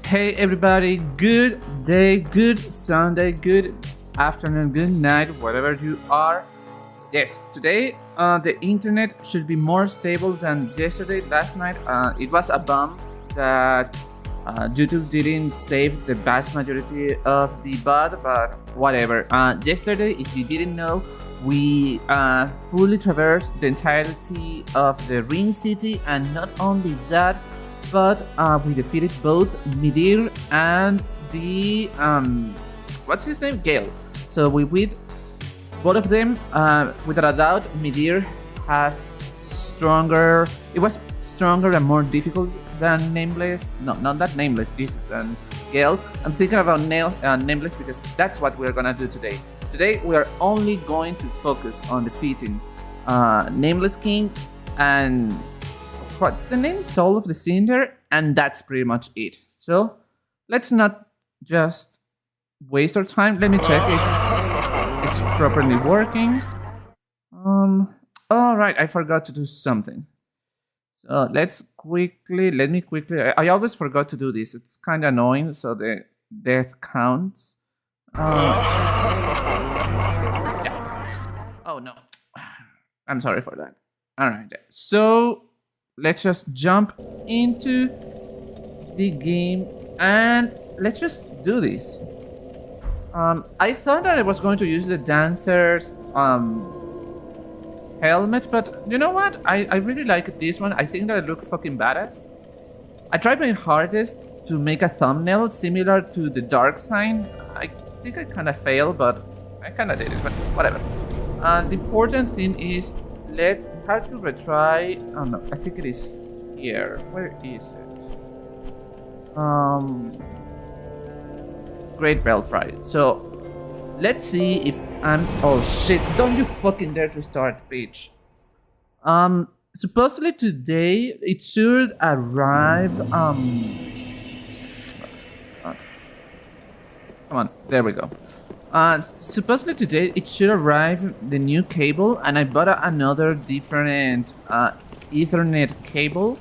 Hey everybody, good day, good Sunday, good afternoon, good night, wherever you are. Yes, today the internet should be more stable than yesterday. Last night it was a bomb that YouTube didn't save the vast majority of the bot, but whatever. Yesterday, if you didn't know, we fully traversed the entirety of the Ring City, and not only that, but we defeated both Midir and the what's his name, Gale. So we with both of them, without a doubt, Midir has stronger. It was stronger and more difficult than Nameless. No, not that Nameless. This is Gale. I'm thinking about Nameless because that's what we're gonna do today. Today we are only going to focus on defeating Nameless King and what's the name? Soul of the Cinder, and that's pretty much it. So let's not just waste our time. Let me check if it's properly working. All right, I forgot to do something. So let me quickly. I always forgot to do this. It's kind of annoying. So the death counts. Yeah. Oh no. I'm sorry for that. All right. So let's just jump into the game and let's just do this. I thought that I was going to use the dancer's helmet, but you know what? I really like this one. I think that I look fucking badass. I tried my hardest to make a thumbnail similar to the dark sign. I think I kind of failed, but I kind of did it, but whatever. The important thing is let's have to retry. Oh no, I think it is here. Where is it? Great Belfry. So let's see if I'm. Oh shit! Don't you fucking dare to start, bitch. Supposedly today it should arrive. What? Come on, there we go. Supposedly today it should arrive the new cable, and I bought another different Ethernet cable,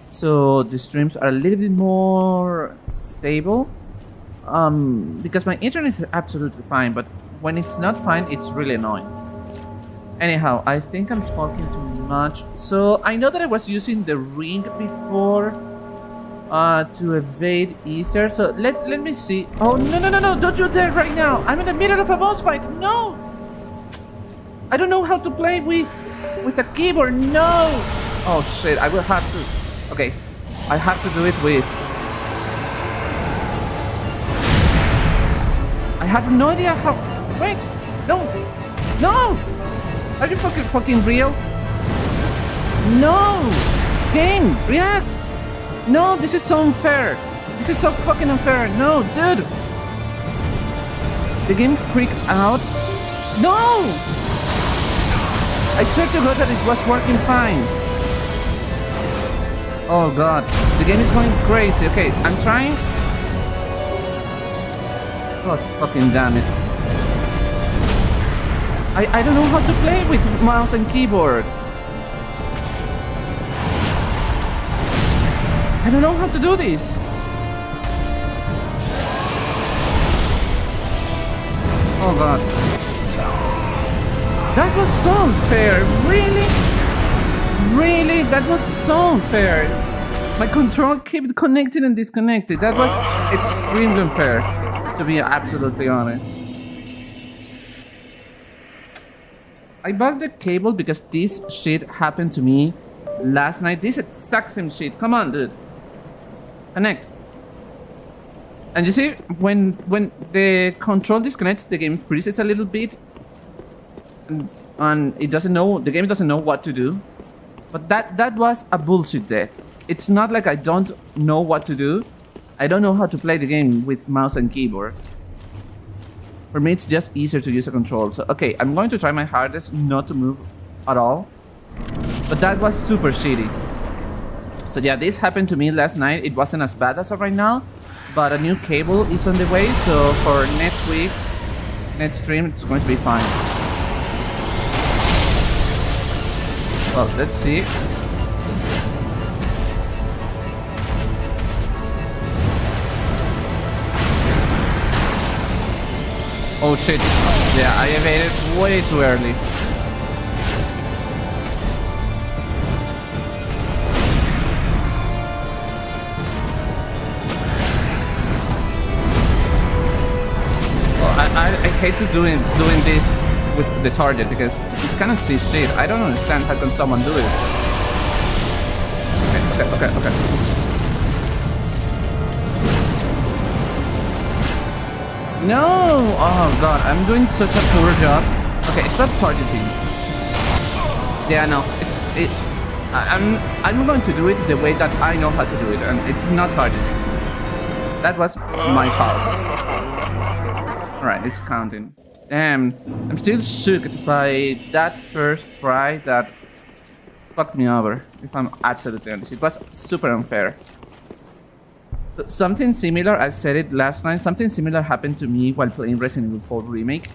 so the streams are a little bit more stable. Because my internet is absolutely fine, but when it's not fine, it's really annoying. Anyhow, I think I'm talking too much. So I know that I was using the ring before to evade Easter. So let me see. Oh no! Don't you dare right now! I'm in the middle of a boss fight. No! I don't know how to play with a keyboard. No! Oh shit! I will have to. Okay, I have to do it with. I have no idea how. Wait! No! No! Are you fucking real? No! Game! React! No, this is so unfair. This is so fucking unfair. No, dude. The game freaked out. No! I swear to God that it was working fine. Oh God, the game is going crazy. Okay, I'm trying. God fucking damn it. I don't know how to play with mouse and keyboard. I don't know how to do this. Oh God. That was so unfair. Really? Really? That was so unfair. My control kept connected and disconnected. That was extremely unfair, to be absolutely honest. I bugged the cable because this shit happened to me last night. This exact same shit. Come on, dude. Connect. And you see, when the control disconnects, the game freezes a little bit, and it doesn't know. The game doesn't know what to do. But that was a bullshit death. It's not like I don't know what to do. I don't know how to play the game with mouse and keyboard. For me, it's just easier to use a control. So, okay, I'm going to try my hardest not to move at all. But that was super shitty. So yeah, this happened to me last night. It wasn't as bad as of right now. But a new cable is on the way. So for next week, next stream, it's going to be fine. Well, let's see. Oh shit. Yeah, I evaded way too early. Well, I hate to doing this with the target because you cannot see shit. I don't understand how can someone do it. Okay. No! Oh god, I'm doing such a poor job. Okay, stop targeting. Yeah, no, I'm going to do it the way that I know how to do it, and it's not targeting. That was my fault. Alright, it's counting. Damn, I'm still shocked by that first try that fucked me over, if I'm absolutely honest. It was super unfair. Something similar, I said it last night, something similar happened to me while playing Resident Evil 4 Remake.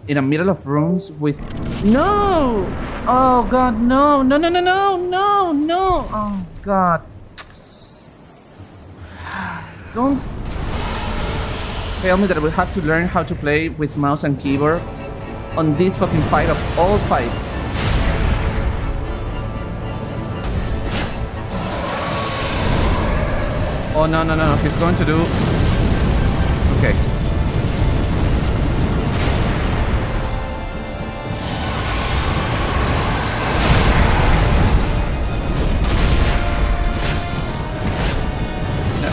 In the middle of rooms with... No! Oh god, no! No! Oh god. Don't tell me that I will have to learn how to play with mouse and keyboard on this fucking fight of all fights. Oh no, he's going to do... Okay.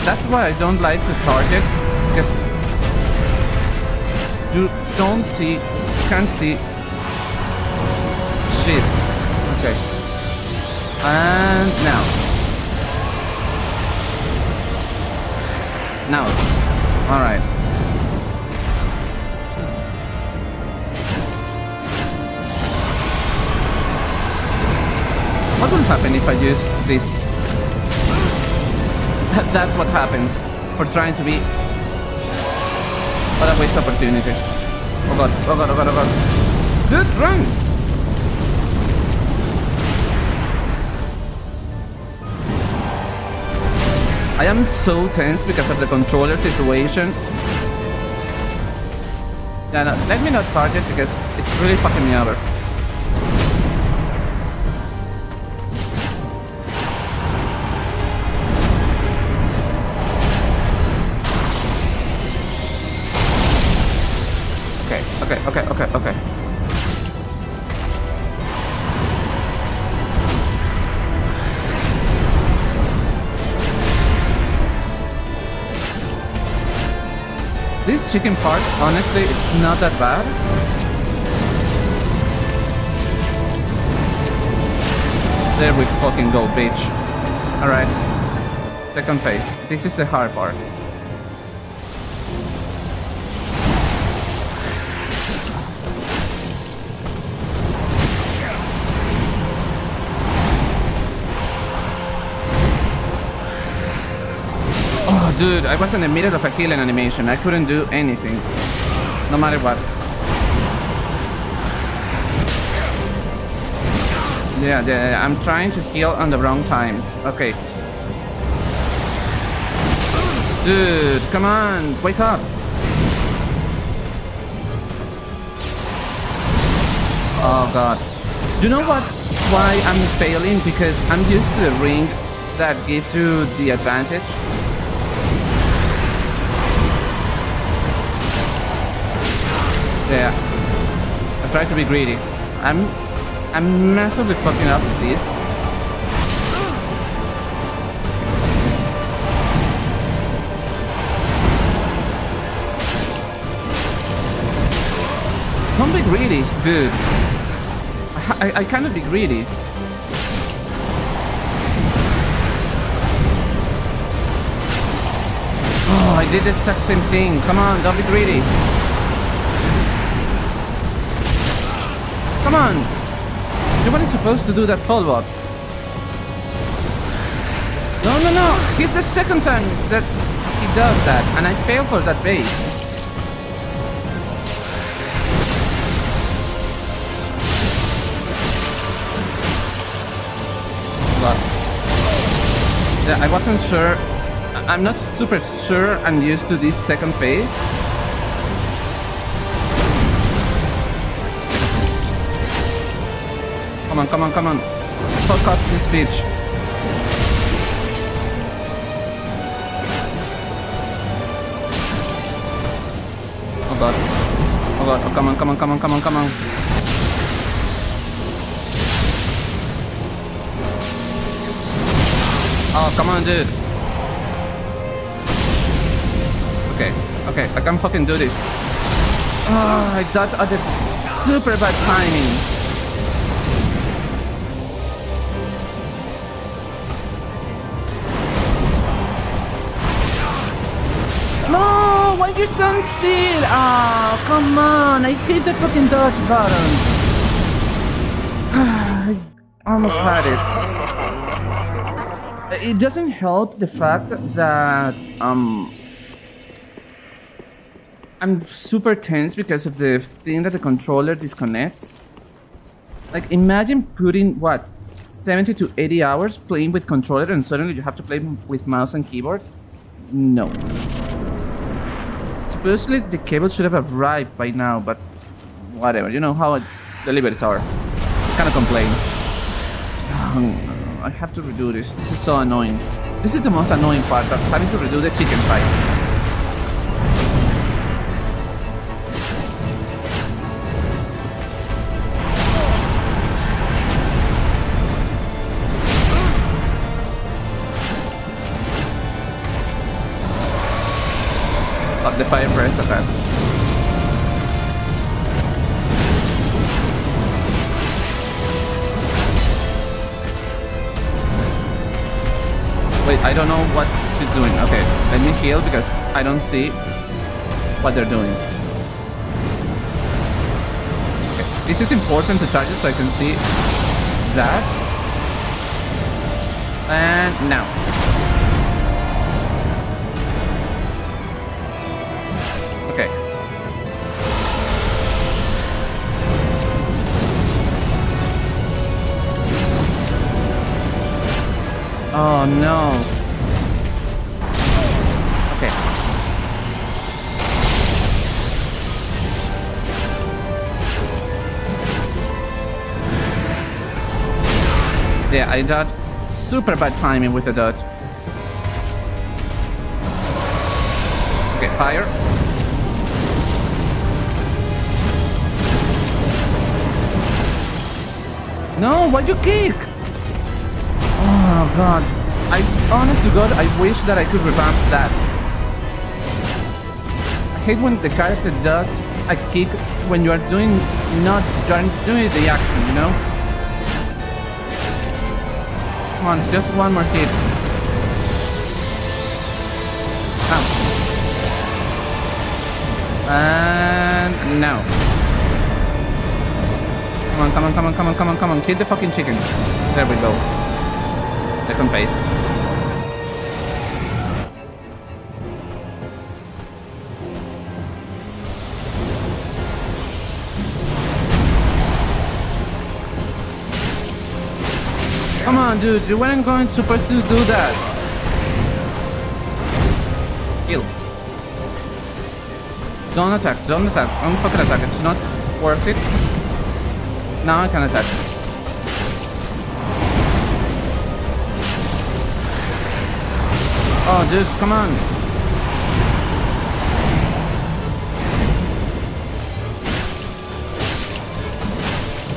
That's why I don't like the target, because you don't see, can't see shit. Okay. And now. Now. Alright. What will happen if I use this? That's what happens for trying to be... What a waste opportunity. Oh god. Dude, run! I am so tense because of the controller situation. Yeah, no, let me not target because it's really fucking me over. Okay. This chicken part, honestly, it's not that bad. There we fucking go, bitch. Alright. Second phase. This is the hard part. Dude, I was in the middle of a healing animation. I couldn't do anything. No matter what. Yeah, I'm trying to heal on the wrong times. Okay. Dude, come on, wake up. Oh god. You know what? Why I'm failing? Because I'm used to the ring that gives you the advantage. Yeah, I try to be greedy. I'm massively fucking up with this. Don't be greedy, dude. I cannot be greedy. Oh, I did the exact same thing. Come on, don't be greedy. Come on! Nobody's supposed to do that follow-up. No! He's the second time that he does that, and I fail for that base. But yeah, I wasn't sure. I'm not super sure I'm used to this second phase. Come on, come on, come on. Fuck up this bitch. Oh god. Oh god. Oh, come on, come on, come on, come on, come on. Oh, come on, dude. Okay, okay, I can fucking do this. Oh, I dodged at the super bad timing. No, why you stand still? Oh, come on, I hit the fucking dodge button. I almost had it. It doesn't help the fact that I'm super tense because of the thing that the controller disconnects. Like, imagine putting, what, 70 to 80 hours playing with controller and suddenly you have to play with mouse and keyboard? No. Supposedly the cable should have arrived by now, but whatever. You know how it's deliveries are. Kind of complain. I have to redo this. This is so annoying. This is the most annoying part of having to redo the chicken fight. The fire breath attack. Wait, I don't know what he's doing. Okay, let me heal because I don't see what they're doing. Okay. This is important to target so I can see that. And now. Okay. Oh no. Okay. Yeah, I dodged. Super bad timing with the dodge. Okay, fire. No, why'd you kick? Oh god. Honest to god, I wish that I could revamp that. I hate when the character does a kick when you are doing the action, you know? Come on, it's just one more hit. Ow. And now. Come on, come on, come on, come on, come on, come on. Hit the fucking chicken. There we go. Second phase. Come on, dude. You weren't supposed to do that. Kill. Don't attack. Don't attack. Don't fucking attack. It's not worth it. Now I can attack. Oh, dude, come on.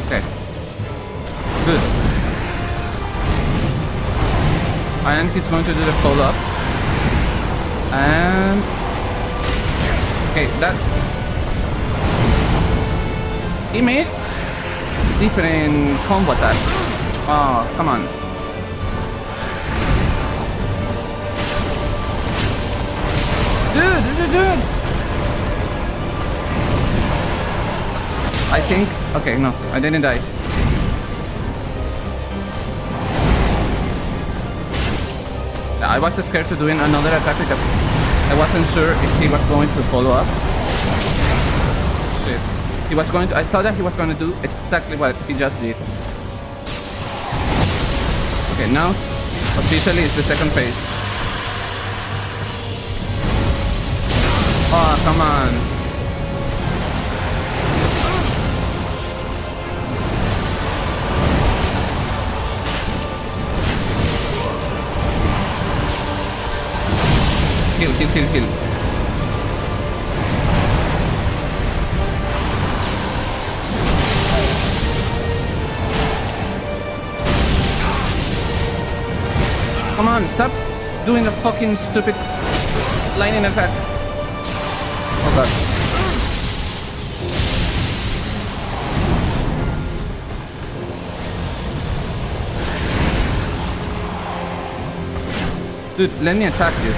Okay. Good. And he's going to do the follow-up. And... okay, that... he made different combo attacks. Oh, come on. Dude! I think... okay, no, I didn't die. I was scared to doing another attack because I wasn't sure if he was going to follow up. Shit. He was going to... I thought that he was going to do exactly what he just did. Okay, now officially it's the second phase. Oh, come on. Heal. Come on, stop doing the fucking stupid lightning attack. Oh god. Dude, let me attack you.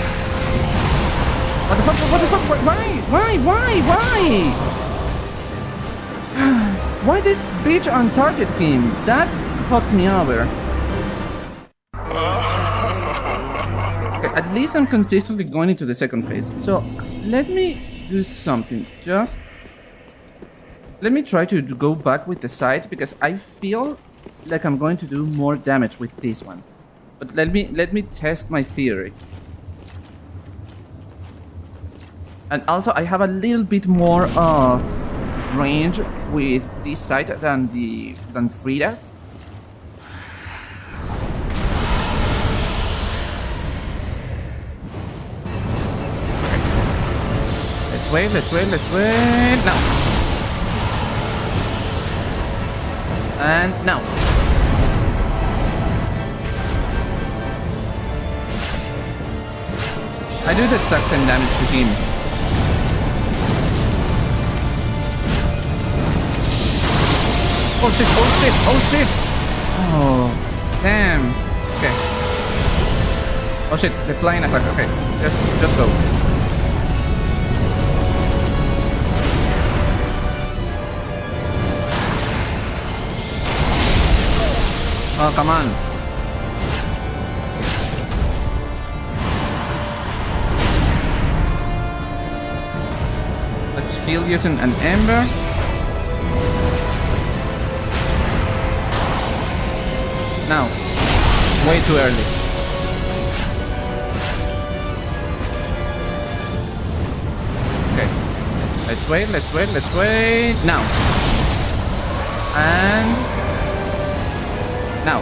What the fuck? What the fuck? Why? Why this bitch untargeted him? That fucked me over. Okay, at least I'm consistently going into the second phase. So, let me do something. Just... let me try to go back with the sides because I feel like I'm going to do more damage with this one. But let me test my theory. And also I have a little bit more of range with this side than Frida's. Let's wait. Now. And now. I do the exact same damage to him. Oh shit. Oh, damn. Okay. Oh shit, the flying attack. Okay, just go. Oh, come on. Let's heal using an ember. Now. Way too early. Okay. Let's wait. Now. And... now.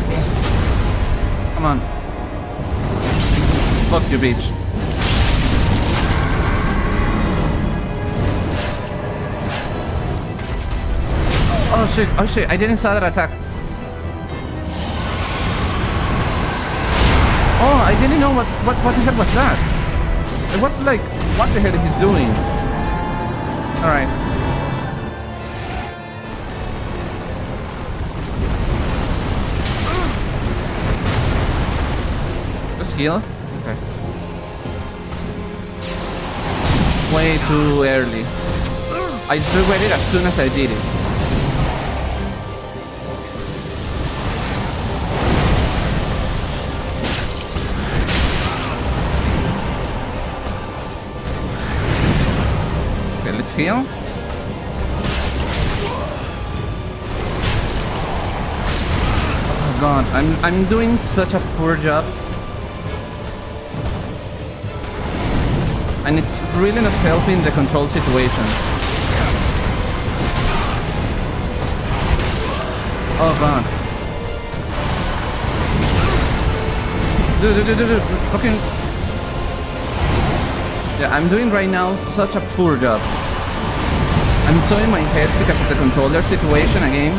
Yes. Come on. Fuck you, bitch. Oh shit, I didn't saw that attack. Oh, I didn't know what the hell was that? It was like, what the hell he's doing? Alright. Just heal? Okay. Way too early. I just regret it as soon as I did it. Okay, let's heal. Oh god, I'm doing such a poor job. And it's really not helping the control situation. Oh god. Dude. Fucking... yeah, I'm doing right now such a poor job. I'm so in my head because of the controller situation again.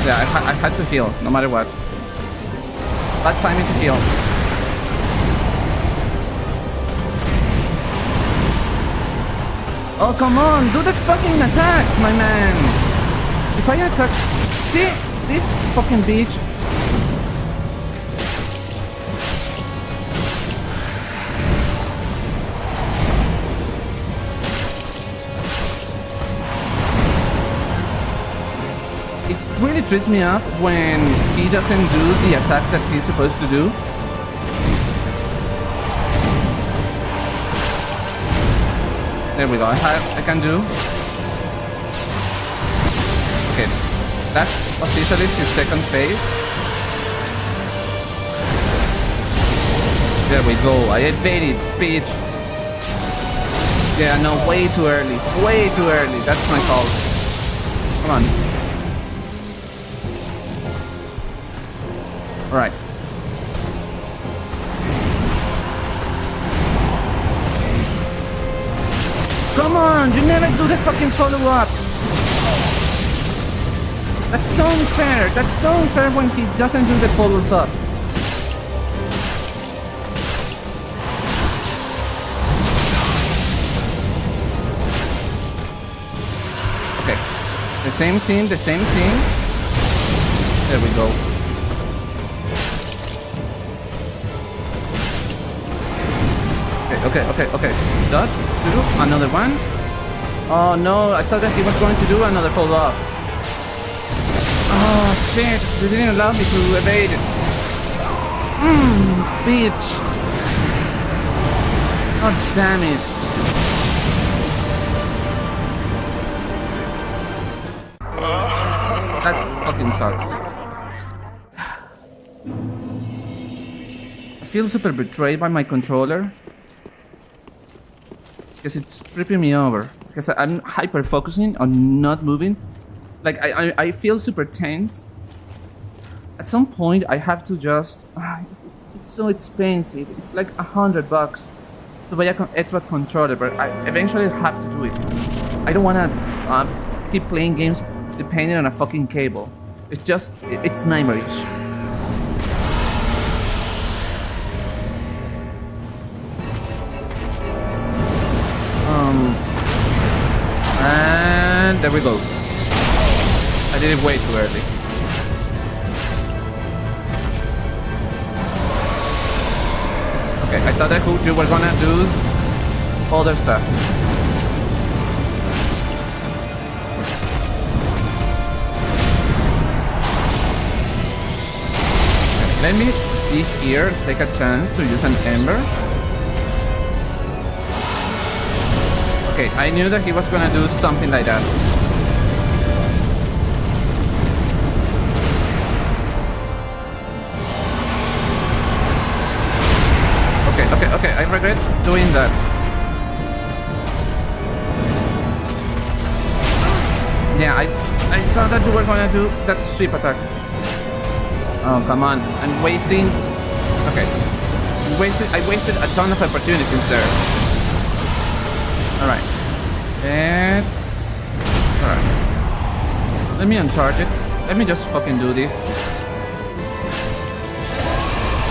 Yeah, I had to heal, no matter what. Bad timing to heal. Oh, come on, do the fucking attacks, my man. If I attack... see? This fucking bitch. It really trips me off when he doesn't do the attack that he's supposed to do. There we go, I can do. Okay, that's officially his second phase. There we go, I evaded, bitch. Yeah, no, way too early. Way too early. That's my fault. Come on. Alright. Come on, you never do the fucking follow-up. That's so unfair. That's so unfair when he doesn't do the follows-up. Okay. The same thing, the same thing. There we go. Okay. Dodge. Two. Another one. Oh no, I thought that he was going to do another follow-up. Oh shit, they didn't allow me to evade it. Bitch. God damn it. That fucking sucks. I feel super betrayed by my controller. Because it's tripping me over. Because I'm hyper focusing on not moving. Like I feel super tense. At some point I have to just it's so expensive. It's like $100 to buy a Xbox controller, but I eventually have to do it. I don't wanna keep playing games depending on a fucking cable. It's nightmarish. And there we go. I did it way too early. Okay, I thought that you were gonna do other stuff. Okay, let me be here, take a chance to use an ember. Okay, I knew that he was gonna do something like that. Okay, I regret doing that. Yeah, I saw that you were gonna do that sweep attack. Oh, come on, I'm wasting... Okay. I wasted a ton of opportunities there. Alright. Alright. Let me uncharge it. Let me just fucking do this.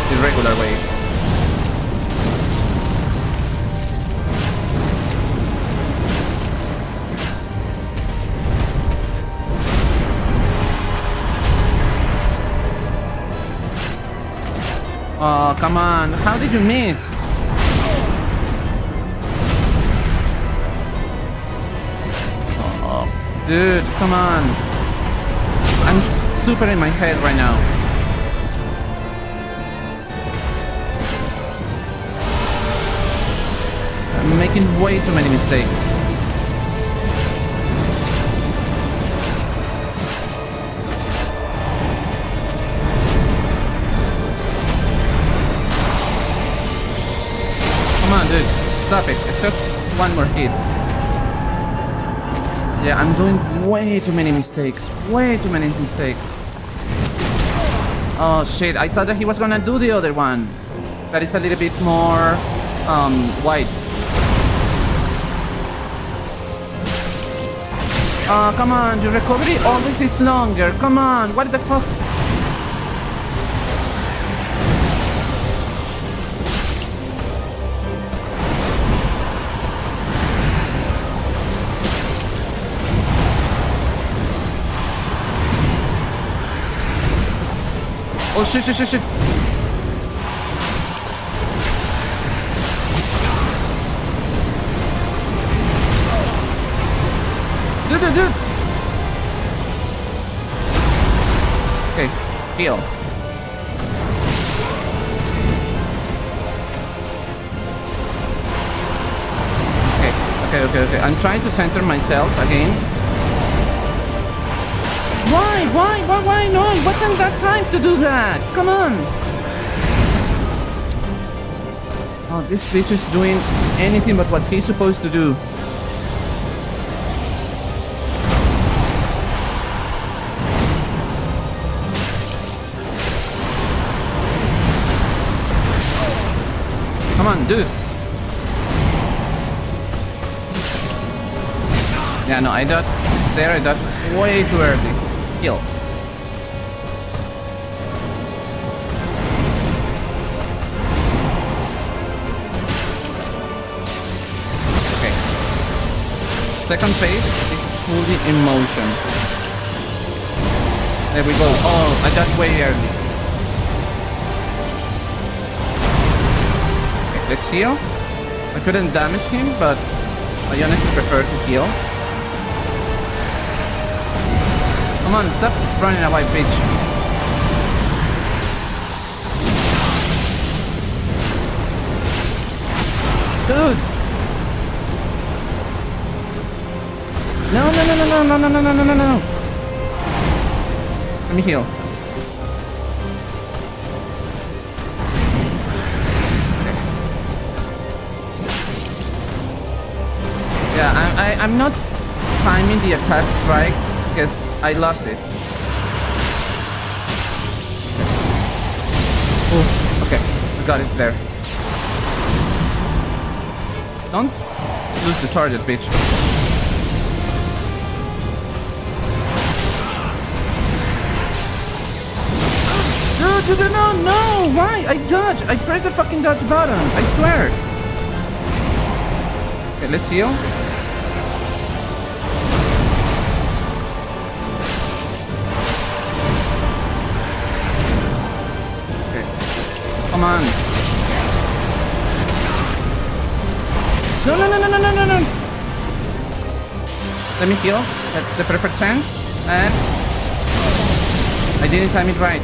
The regular way. Oh, come on. How did you miss? Oh, dude, come on. I'm super in my head right now. I'm making way too many mistakes. Come on, dude. Stop it. It's just one more hit. Yeah, I'm doing way too many mistakes. Way too many mistakes. Oh, shit. I thought that he was gonna do the other one. That is a little bit more, wide. Oh, come on. Your recovery always is longer. Come on. What the fuck? Oh shit. Dude. Okay, heal. Okay. I'm trying to center myself again. Why? No, it wasn't that time to do that. Come on. Oh, this bitch is doing anything but what he's supposed to do. Come on, dude. Yeah, no, I dodged there. I dodged way too early. Kill. Okay. Second phase is fully in motion. There we go. Oh, I dodged way early. Okay, let's heal. I couldn't damage him, but I honestly prefer to heal. Come on, stop running away, bitch. Dude! No, no, no, no, no, no, no, no, no, no, no. Let me heal. Okay. Yeah, I'm not timing the attack strike because I lost it. Oh, okay. I got it there. Don't lose the target, bitch. No, no! Why? I dodge! I pressed the fucking dodge button! I swear! Okay, let's heal. Come on. No, no, no, no, no, no, no, no. Let me heal. That's the perfect chance. And I didn't time it right.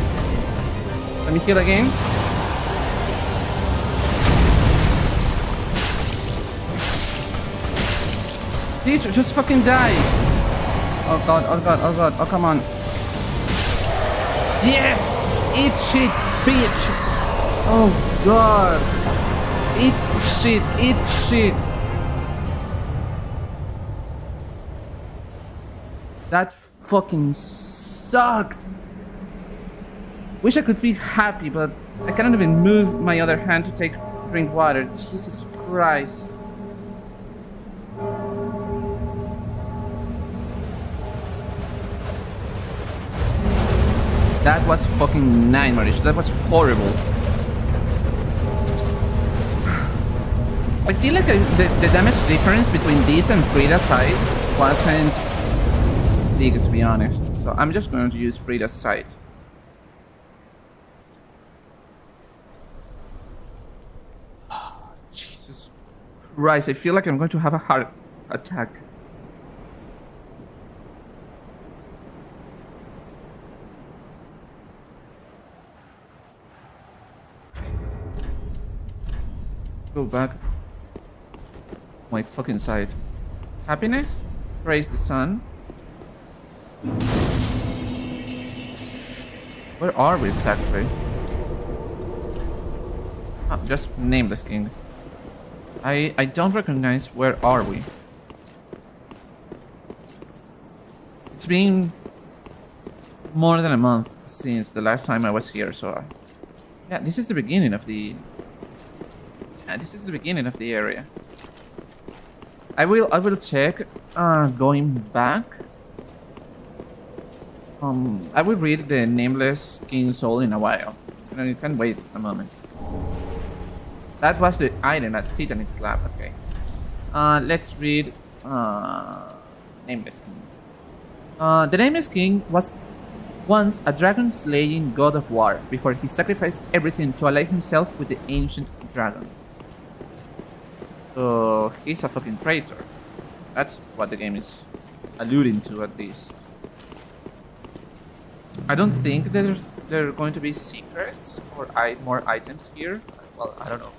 Let me heal again. Bitch, just fucking die. Oh god, oh god, oh god, oh come on. Yes! Eat shit, bitch! Oh god! Eat shit, eat shit! That fucking sucked! Wish I could feel happy, but I cannot even move my other hand to drink water. Jesus Christ. That was fucking nightmarish. That was horrible. I feel like the damage difference between this and Frida's side wasn't big, to be honest. So I'm just going to use Frida's side. Jesus Christ, I feel like I'm going to have a heart attack. Go back. My fucking side. Happiness? Praise the sun. Where are we exactly? Oh, just Nameless King. I don't recognize where are we. It's been more than a month since the last time I was here, so yeah, this is the beginning of the area. I will check going back. I will read the Nameless King Soul in a while. You can wait a moment. That was the item at Titanic's lab. Okay. Let's read Nameless King. The Nameless King was once a dragon-slaying god of war before he sacrificed everything to ally himself with the ancient dragons. So he's a fucking traitor. That's what the game is alluding to, at least. I don't think there are going to be secrets or more items here. Well, I don't know.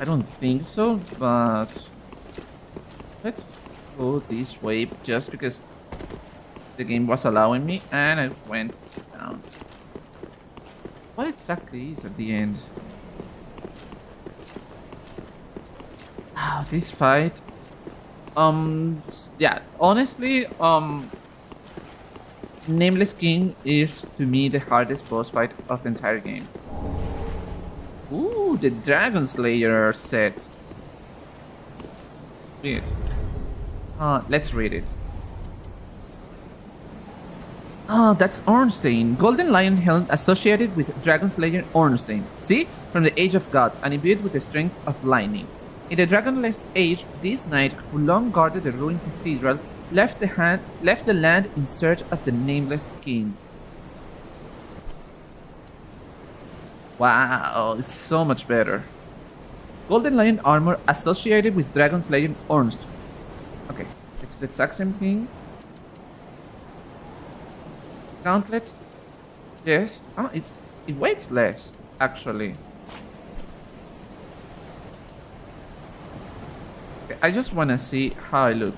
I don't think so, but let's go this way just because the game was allowing me, and I went down. What exactly is at the end? Wow, this fight. Yeah, honestly, Nameless King is to me the hardest boss fight of the entire game. Ooh, the Dragon Slayer set. Sweet. Let's read it. That's Ornstein. Golden Lion Helm associated with Dragon Slayer Ornstein. See? From the Age of Gods and imbued with the strength of lightning. In the Dragonless Age, this knight, who long guarded the ruined cathedral, left the land in search of the Nameless King. Wow, it's so much better. Golden Lion armor associated with Dragon Slayer Ornstein. Okay, it's the exact same thing. Gauntlets. Yes. Oh, it weighs less, actually. Okay, I just want to see how I look.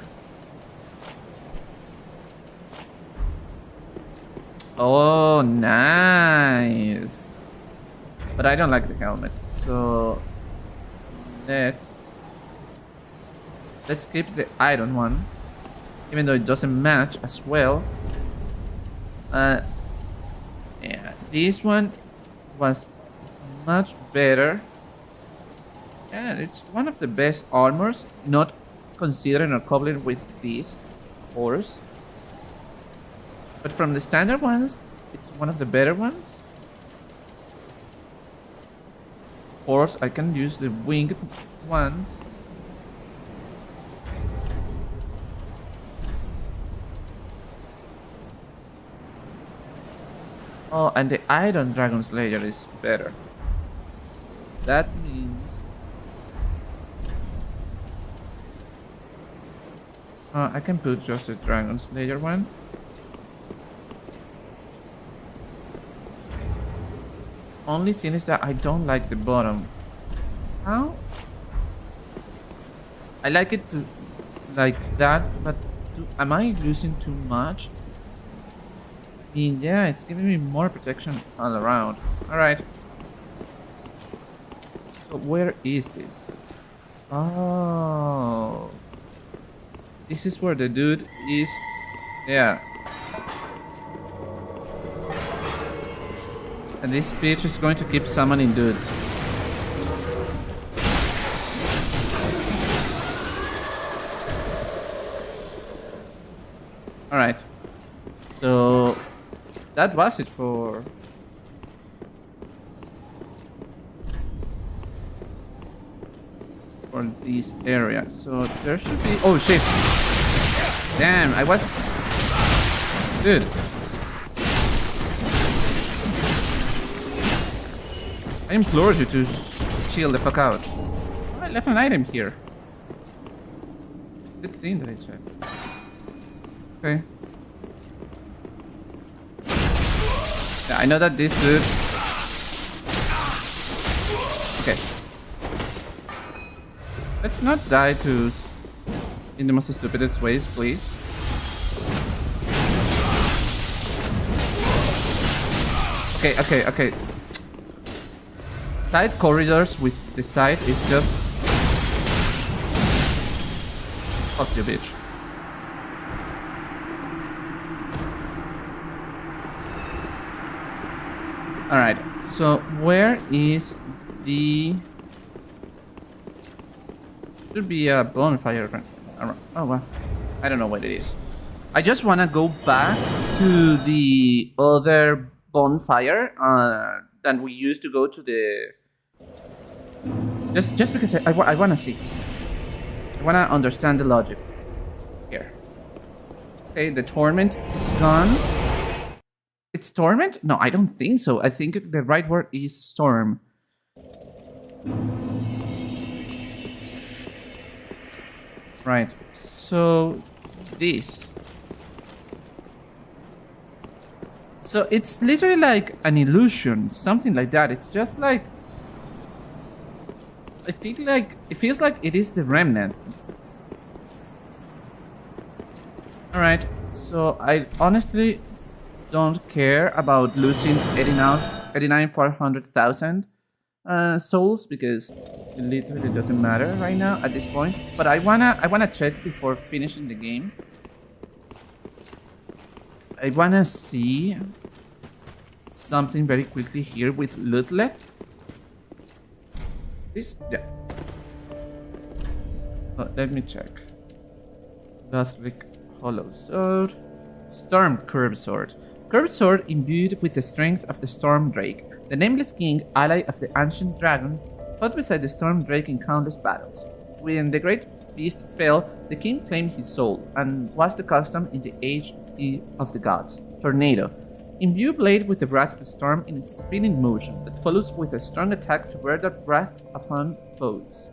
Oh, nice. But I don't like the helmet, so let's keep the iron one, even though it doesn't match as well. Yeah, this one is much better. Yeah, it's one of the best armors, not considering or coupled with this, of course. But from the standard ones, it's one of the better ones. Of course, I can use the winged ones. Oh, and the Iron Dragon Slayer is better. That means... I can put just the Dragon Slayer one. Only thing is that I don't like the bottom. How? I like it to like that, but am I losing too much? I mean, yeah, it's giving me more protection all around. Alright. So where is this? Oh. This is where the dude is. Yeah. And this bitch is going to keep summoning dudes. Alright. So that was it for this area. So there should be... Oh shit! Damn, I was... Dude. I implore you to chill the fuck out. Oh, I left an item here. Good thing that I checked. Okay. Yeah, I know that this dude... Okay. Let's not die to... in the most stupidest ways, please. Okay. Tight corridors with the side is just... Fuck you, bitch. Alright, so where is the... Should be a bonfire around. Oh well, I don't know what it is. I just wanna go back to the other bonfire that we used to go to the... Just because I wanna see. I wanna understand the logic here. Okay, the torment is gone. It's torment? No, I don't think so. I think the right word is storm. Right, so this. So it's literally like an illusion, something like that. It's just like... I think like... It feels like it is the remnants. Alright, so I honestly don't care about losing 89,400,000 souls because it literally doesn't matter right now at this point. But I wanna check before finishing the game. I wanna see something very quickly here with loot left. This, yeah. Let me check. Lothric Hollow Sword. Storm Curved Sword. Curved Sword imbued with the strength of the Storm Drake. The Nameless King, ally of the ancient dragons, fought beside the Storm Drake in countless battles. When the great beast fell, the king claimed his soul, and was the custom in the age of the gods. Tornado. Imbue blade with the wrath of the storm in a spinning motion that follows with a strong attack to wear that wrath upon foes.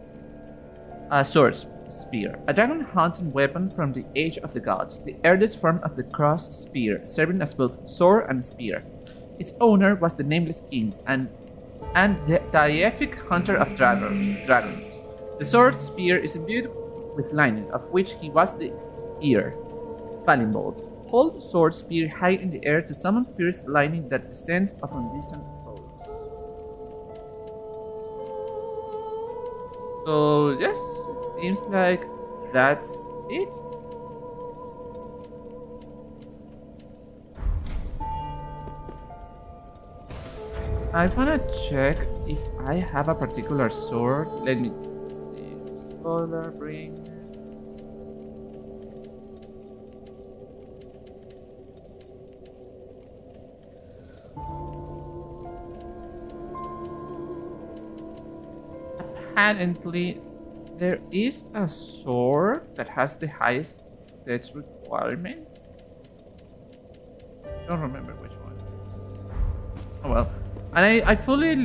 Sword Spear. A dragon hunting weapon from the age of the gods, the earliest form of the cross spear, serving as both sword and spear. Its owner was the Nameless King and the deific hunter of dragons. The sword spear is imbued with lightning, of which he was the ear. Falling Bolt. Hold sword spear high in the air to summon fierce lightning that descends upon distant foes. So yes, it seems like that's it. I wanna check if I have a particular sword. Let me see. Solar Bring. Apparently, there is a sword that has the highest stats requirement. Don't remember which one. Oh well. And I fully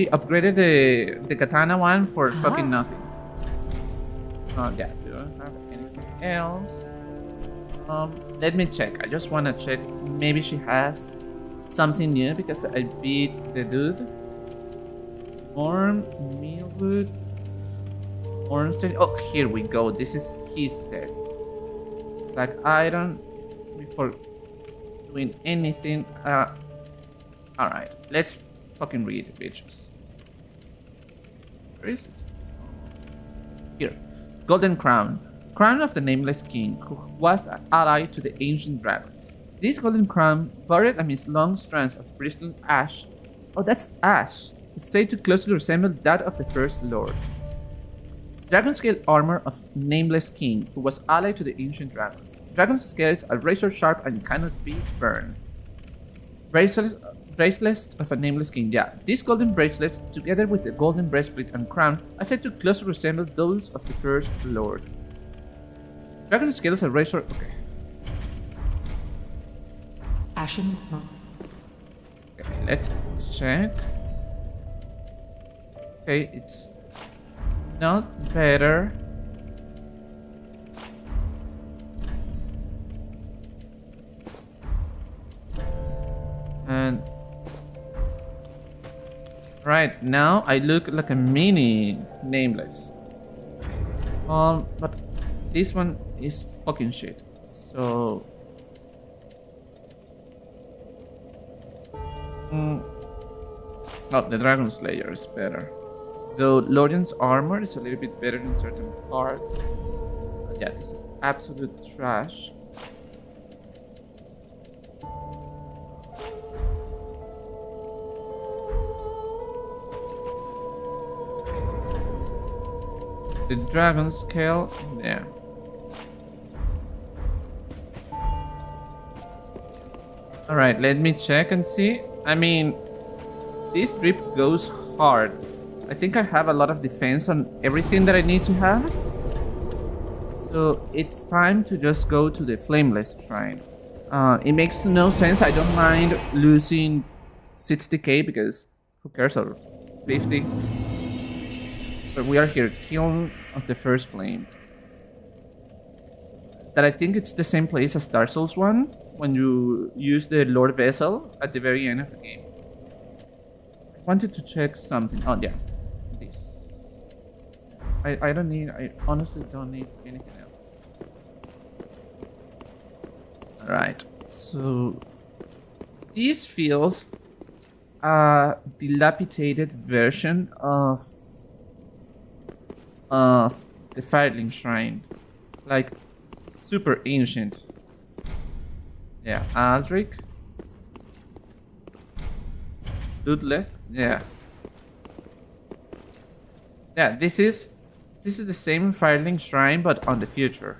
upgraded the katana one for fucking nothing. Yeah, we don't have anything else. Let me check. I just wanna check. Maybe she has something new because I beat the dude. Mealwood. Ornstein. Oh, here we go. This is his set. Black iron. Before doing anything. Alright. Let's fucking read it, bitches. Where is it? Here. Golden Crown. Crown of the Nameless King, who was an ally to the ancient dragons. This golden crown, buried amidst long strands of bristling ash. Oh, that's ash. It's said to closely resemble that of the First Lord. Dragon scale armor of Nameless King, who was allied to the ancient dragons. Dragon's scales are razor sharp and cannot be burned. Bracelets of a Nameless King. Yeah, these golden bracelets, together with the golden breastplate and crown, are said to closely resemble those of the First Lord. Dragon scales are razor. Okay. Ashen. Okay, let's check. Okay, it's not better. And right now I look like a mini Nameless. But this one is fucking shit. So oh, the Dragon Slayer is better. Though Lorian's armor is a little bit better in certain parts. Yeah, this is absolute trash. The Dragon Scale, there. Alright, let me check and see. I mean, this drip goes hard. I think I have a lot of defense on everything that I need to have. So it's time to just go to the Flameless Shrine. It makes no sense. I don't mind losing 60k because who cares, or 50. But we are here, Kiln of the First Flame. That I think it's the same place as Dark Souls 1 when you use the Lord Vessel at the very end of the game. I wanted to check something. Oh yeah. I honestly don't need anything else. Alright, so this feels a dilapidated version of the Firelink Shrine, like super ancient. Yeah, Aldrich, Ludleth. Yeah, yeah. This is the same Firelink Shrine, but on the future.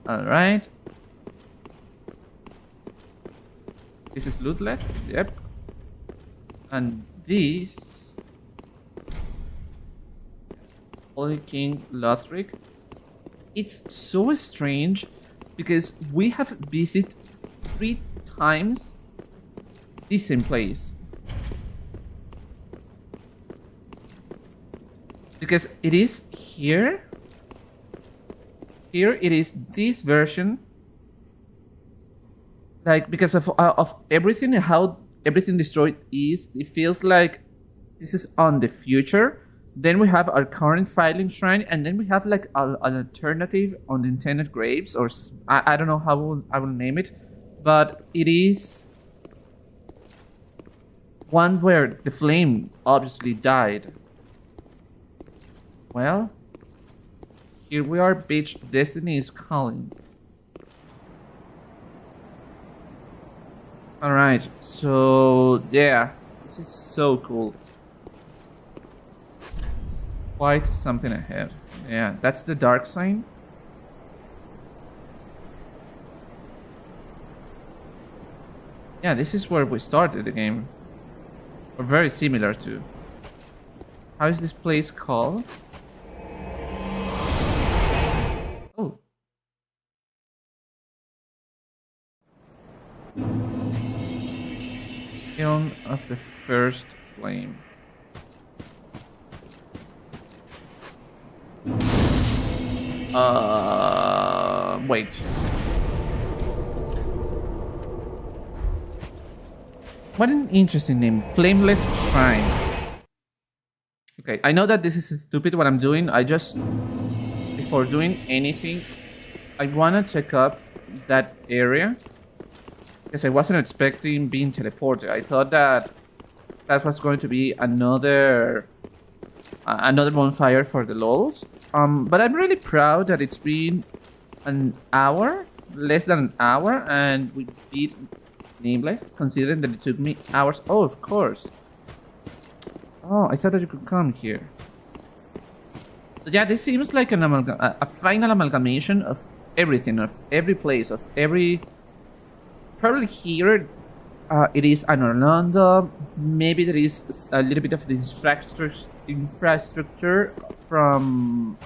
All right. This is Ludleth. Yep. And this Holy King Lothric. It's so strange because we have visited 3 times the same place. Because it is here. Here it is this version. Like, because of everything, how everything destroyed is, it feels like this is on the future. Then we have our current Firelink Shrine, and then we have like an alternative on the intended graves, or I don't know how I will name it, but it is one where the flame obviously died. Well, here we are, bitch. Destiny is calling. Alright, so yeah, this is so cool. Quite something ahead. Yeah, that's the dark sign. Yeah, this is where we started the game. Or very similar to. How is this place called? Oh. Kiln of the First Flame. Wait. What an interesting name. Flameless Shrine. Okay, I know that this is stupid what I'm doing. I just, before doing anything, I wanna check up that area. Because I wasn't expecting being teleported. I thought that was going to be another bonfire for the lols. But I'm really proud that it's been an hour, less than an hour, and we beat Nameless, considering that it took me hours. Oh, of course. Oh, I thought that you could come here. So yeah, this seems like a final amalgamation of everything, of every place, of every... Probably here it is an Orlando. Maybe there is a little bit of the infrastructure from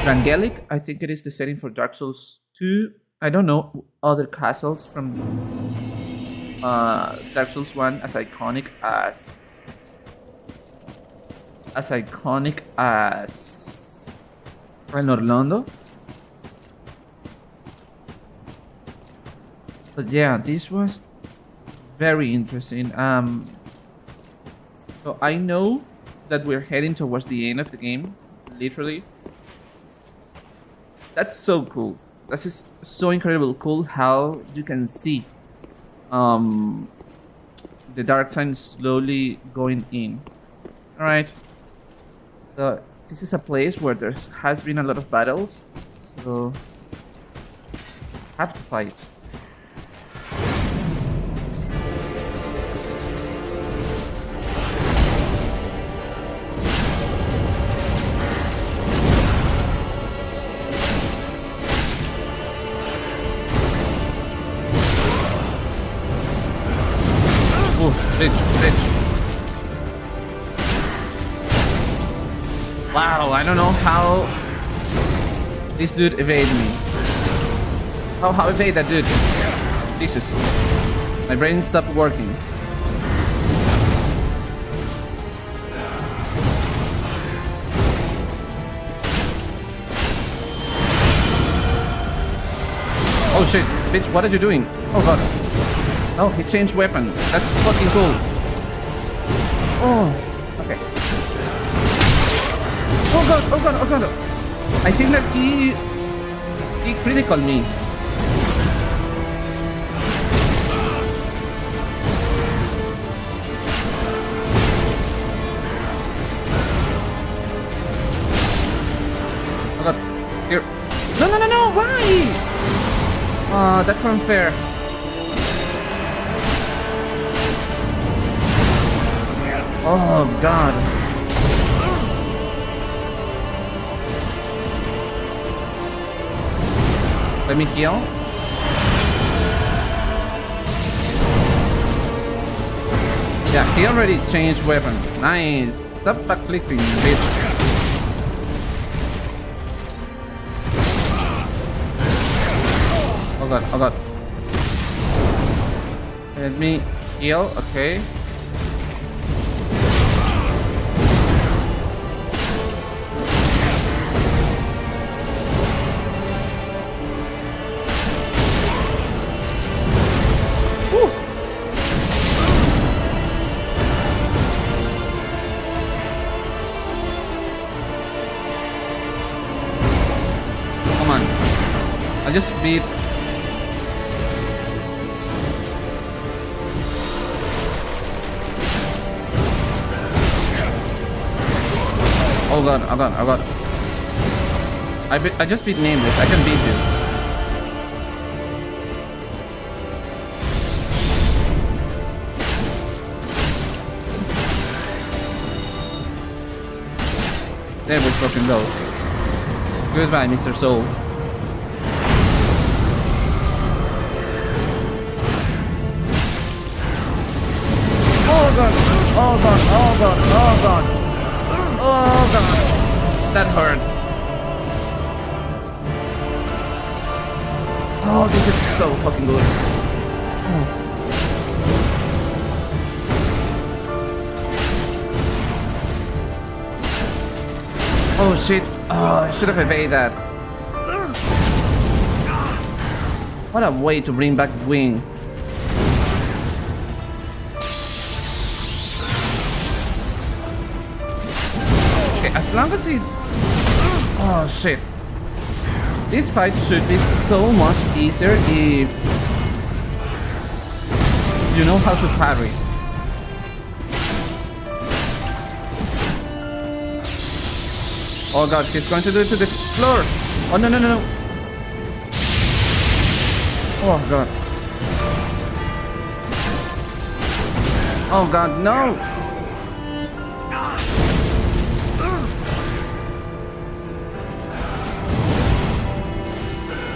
Rangelic. I think it is the setting for Dark Souls 2. I don't know other castles from Dark Souls 1 as iconic as an Orlando. But yeah, this was very interesting. So I know that we're heading towards the end of the game, literally. That's so cool. That is so incredible cool how you can see the dark sign slowly going in. Alright. So this is a place where there has been a lot of battles. So have to fight. Bitch. Wow, I don't know how this dude evaded me. How evade that dude? Jesus. My brain stopped working. Oh shit, bitch, what are you doing? Oh god. Oh, he changed weapon. That's fucking cool. Oh, okay. Oh god. I think that he criticaled me. Here. No, no, no, no! Why? That's unfair. Oh, God. Let me heal. Yeah, he already changed weapon. Nice. Stop backflipping, bitch. Oh god, oh god. Let me heal, okay. I just beat. Oh god, oh god, oh god. I just beat Nameless. I can beat you. There we fucking go. Goodbye, Mr. Soul. Oh god, oh god, oh god, oh god. Oh god. That hurt. Oh, this is so fucking good. Oh shit. Oh, I should have evaded that. What a way to bring back Wing. As long as he... Oh shit. This fight should be so much easier if you know how to parry. Oh god, he's going to do it to the floor. Oh no, no, no, no. Oh god. Oh god, no.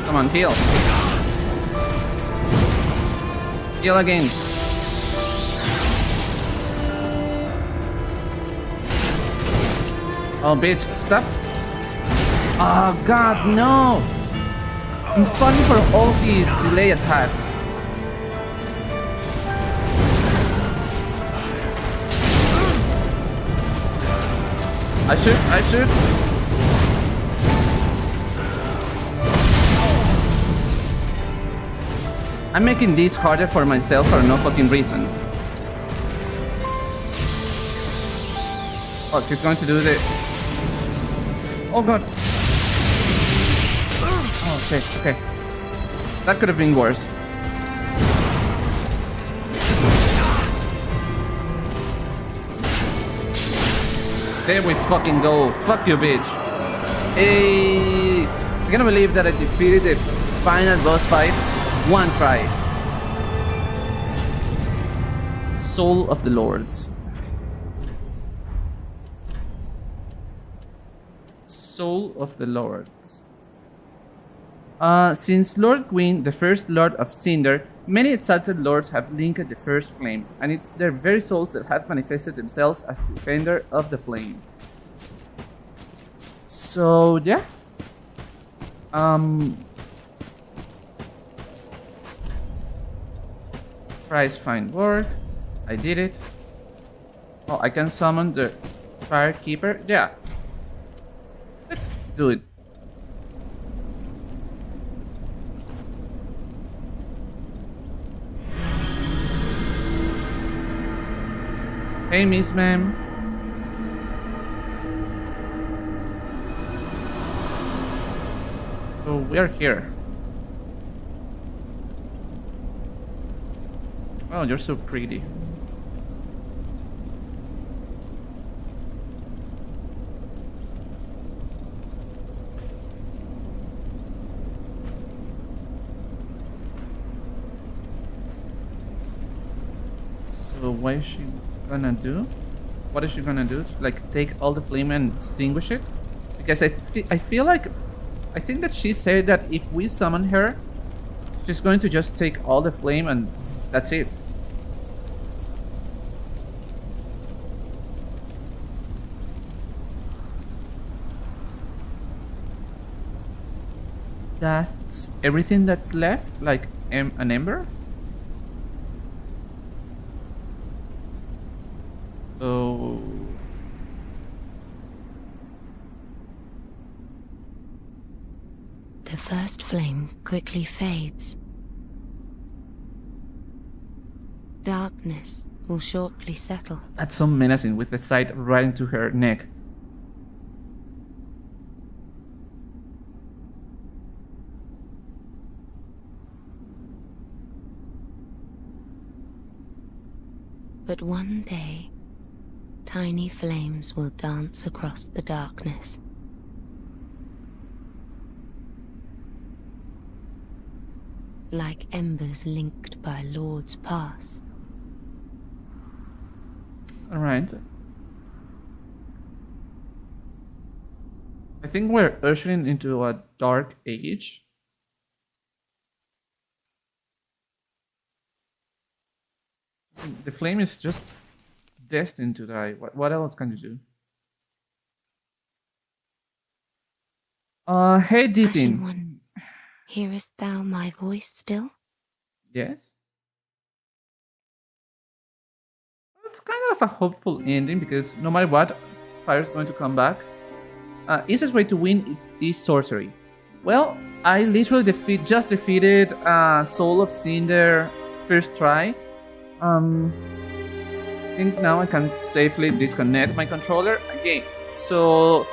Come on, heal. Heal again. Oh, bitch, stop. Oh, God, no. I'm falling for all these delay attacks. I should. I'm making this harder for myself for no fucking reason. Oh, he's going to do the... Oh god. Oh shit, okay. That could have been worse. There we fucking go. Fuck you, bitch. Hey, I can't believe that I defeated the final boss fight. One try. Soul of the Lords. Soul of the Lords. Since Lord Gwyn, the first Lord of Cinder, many exalted lords have linked the first flame, and it's their very souls that have manifested themselves as defender of the flame. So yeah. Price find work. I did it. Oh, I can summon the Firekeeper. Yeah. Let's do it. Hey, Miss Ma'am. So we're here. Oh, you're so pretty. So what is she gonna do? What is she gonna do? Like take all the flame and extinguish it? Because I feel like I think that she said that if we summon her, she's going to just take all the flame and that's it. That's everything that's left? Like an ember? So... The first flame quickly fades. Darkness will shortly settle. That's so menacing with the sight right into her neck. But one day, tiny flames will dance across the darkness. Like embers linked by Lord's Pass. Alright. I think we're ushering into a dark age. The flame is just destined to die. What else can you do? Hey Ashen Deepin. One, hearest thou my voice still? Yes? It's kind of a hopeful ending because no matter what, fire's going to come back. Easiest way to win is sorcery. Well, I literally just defeated Soul of Cinder first try. I think now I can safely disconnect my controller again. So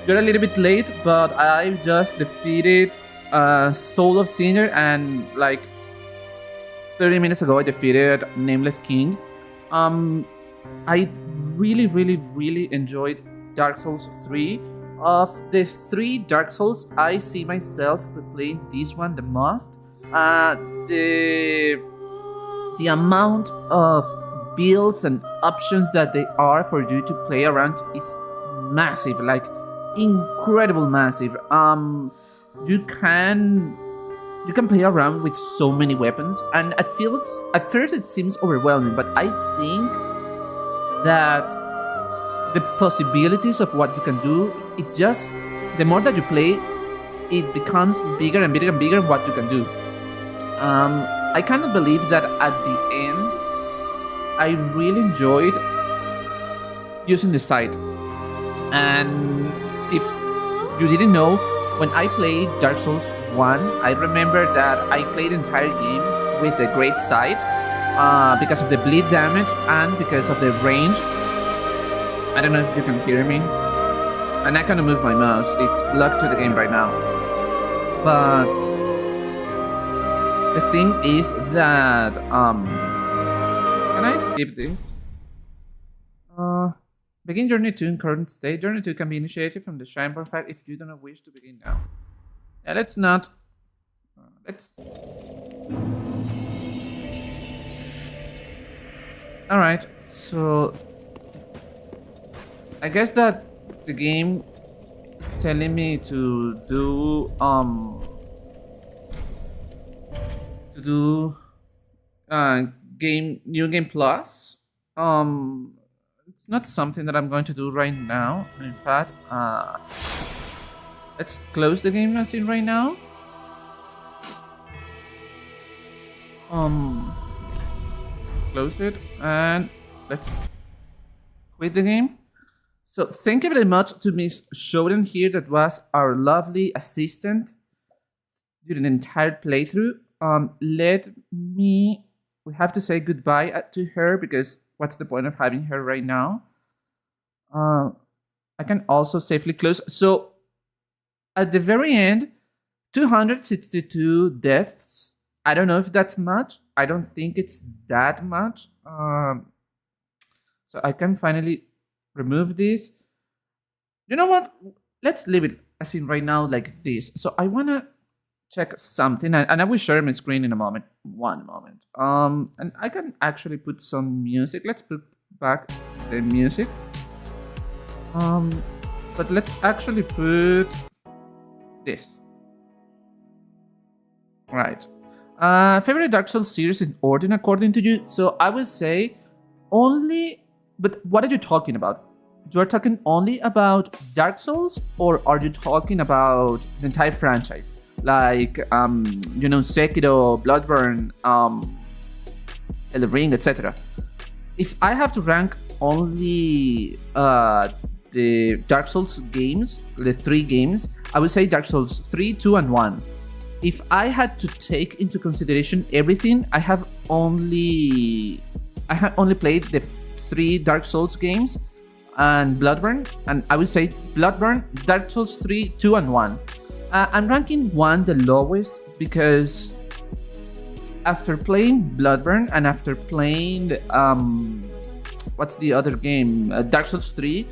you're a little bit late, but I just defeated Soul of Cinder, and like 30 minutes ago I defeated Nameless King. I really enjoyed Dark Souls 3. Of the 3 Dark Souls, I see myself replaying this one the most. The amount of builds and options that they are for you to play around is massive, like incredible massive. You can play around with so many weapons, and at first it seems overwhelming, but I think that the possibilities of what you can do, the more that you play, it becomes bigger and bigger and bigger what you can do. I cannot believe that at the end I really enjoyed using the site. And if you didn't know, when I played Dark Souls 1, I remember that I played the entire game with the great sight because of the bleed damage and because of the range. I don't know if you can hear me. And I can't move my mouse. It's locked to the game right now. But the thing is that can I skip this? Begin Journey 2 in current state. Journey 2 can be initiated from the Shrine Bonfire if you do not wish to begin now. Yeah, let's not. Let's. Alright, so I guess that the game is telling me to do new game plus. It's not something that I'm going to do right now. In fact, let's close the game as in right now. Close it and let's quit the game. So thank you very much to Miss Shoden here, that was our lovely assistant during the entire playthrough. We have to say goodbye to her because what's the point of having her right now? I can also safely close. So at the very end, 262 deaths. I don't know if that's much. I don't think it's that much. So I can finally remove this. You know what? Let's leave it as in right now like this. So I wanna check something, and I will share my screen in a moment. One moment. And I can actually put some music. Let's put back the music. But let's actually put this. Right. Favorite Dark Souls series in order according to you? So I would say only. But what are you talking about? You are talking only about Dark Souls, or are you talking about the entire franchise? Like, Sekiro, Bloodborne, Elden Ring, etc. If I have to rank only the Dark Souls games, the 3 games, I would say Dark Souls 3, 2, and 1. If I had to take into consideration everything, I have only played the 3 Dark Souls games and Bloodborne, and I would say Bloodborne, Dark Souls 3, 2, and 1. I'm ranking 1 the lowest because after playing Bloodborne and after playing what's the other game, Dark Souls 3,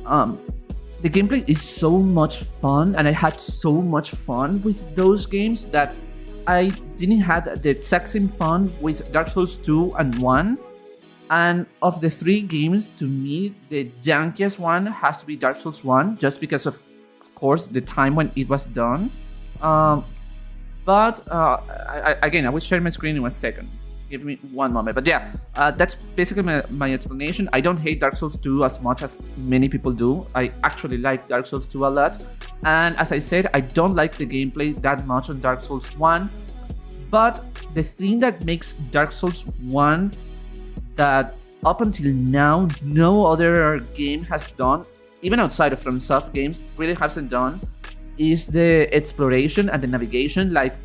the gameplay is so much fun, and I had so much fun with those games that I didn't have the exact same fun with Dark Souls 2 and 1. And of the 3 games, to me, the jankiest one has to be Dark Souls 1, just because of course, the time when it was done. But I will share my screen in 1 second. Give me 1 moment. But yeah, that's basically my explanation. I don't hate Dark Souls 2 as much as many people do. I actually like Dark Souls 2 a lot. And as I said, I don't like the gameplay that much on Dark Souls 1. But the thing that makes Dark Souls 1 that up until now no other game has done, even outside of FromSoft games, really hasn't done, is the exploration and the navigation. Like,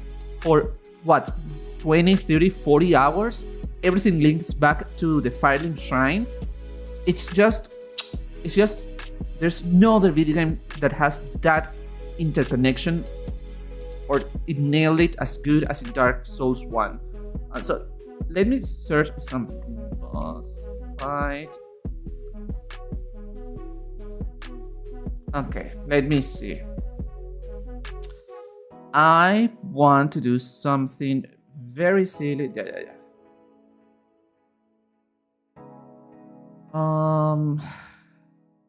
for what, 20, 30, 40 hours, everything links back to the Firelink Shrine. It's just, there's no other video game that has that interconnection, or it nailed it as good as in Dark Souls 1. So, let me search something. Boss fight. Okay, let me see. I want to do something very silly. Yeah.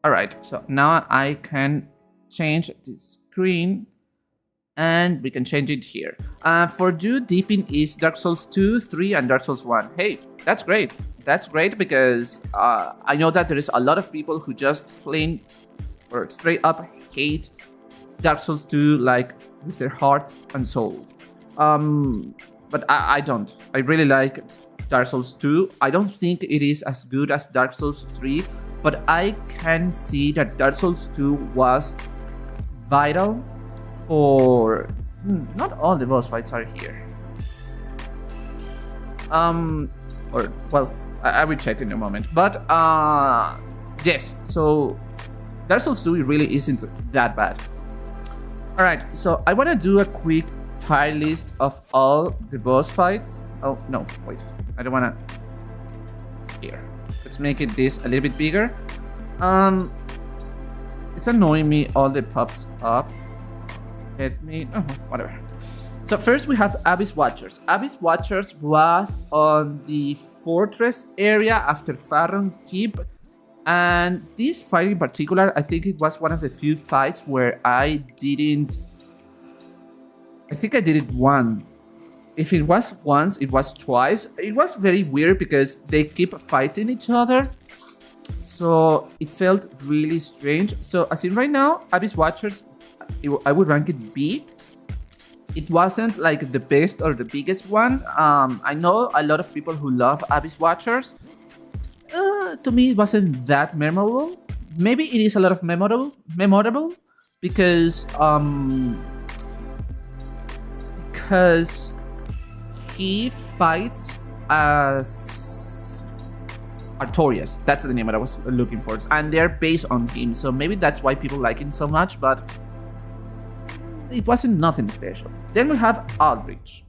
Alright, so now I can change the screen and we can change it here. For you, Deepin is Dark Souls 2, 3, and Dark Souls 1. Hey, that's great. That's great because I know that there is a lot of people who just plain or straight up hate Dark Souls 2 like with their heart and soul. But I don't. I really like Dark Souls 2. I don't think it is as good as Dark Souls 3, but I can see that Dark Souls 2 was vital for... not all the boss fights are here. Or, well, I will check in a moment. But, yes, so Dark Souls 2 really isn't that bad. Alright, so I want to do a quick tier list of all the boss fights. Oh, no, wait. I don't want to... Here. Let's make it this a little bit bigger. It's annoying me, all the pops up. Let me... Oh, whatever. So first we have Abyss Watchers. Abyss Watchers was on the fortress area after Farron Keep. And this fight in particular, I think it was one of the few fights where I didn't... I think I did it once. If it was once, it was twice. It was very weird because they keep fighting each other. So it felt really strange. So as in right now, Abyss Watchers, I would rank it B. It wasn't like the best or the biggest one. I know a lot of people who love Abyss Watchers. To me, it wasn't that memorable. Maybe it is a lot of memorable because he fights as Artorias. That's the name that I was looking for, and they're based on him. So maybe that's why people like him so much. But it wasn't nothing special. Then we have Aldrich.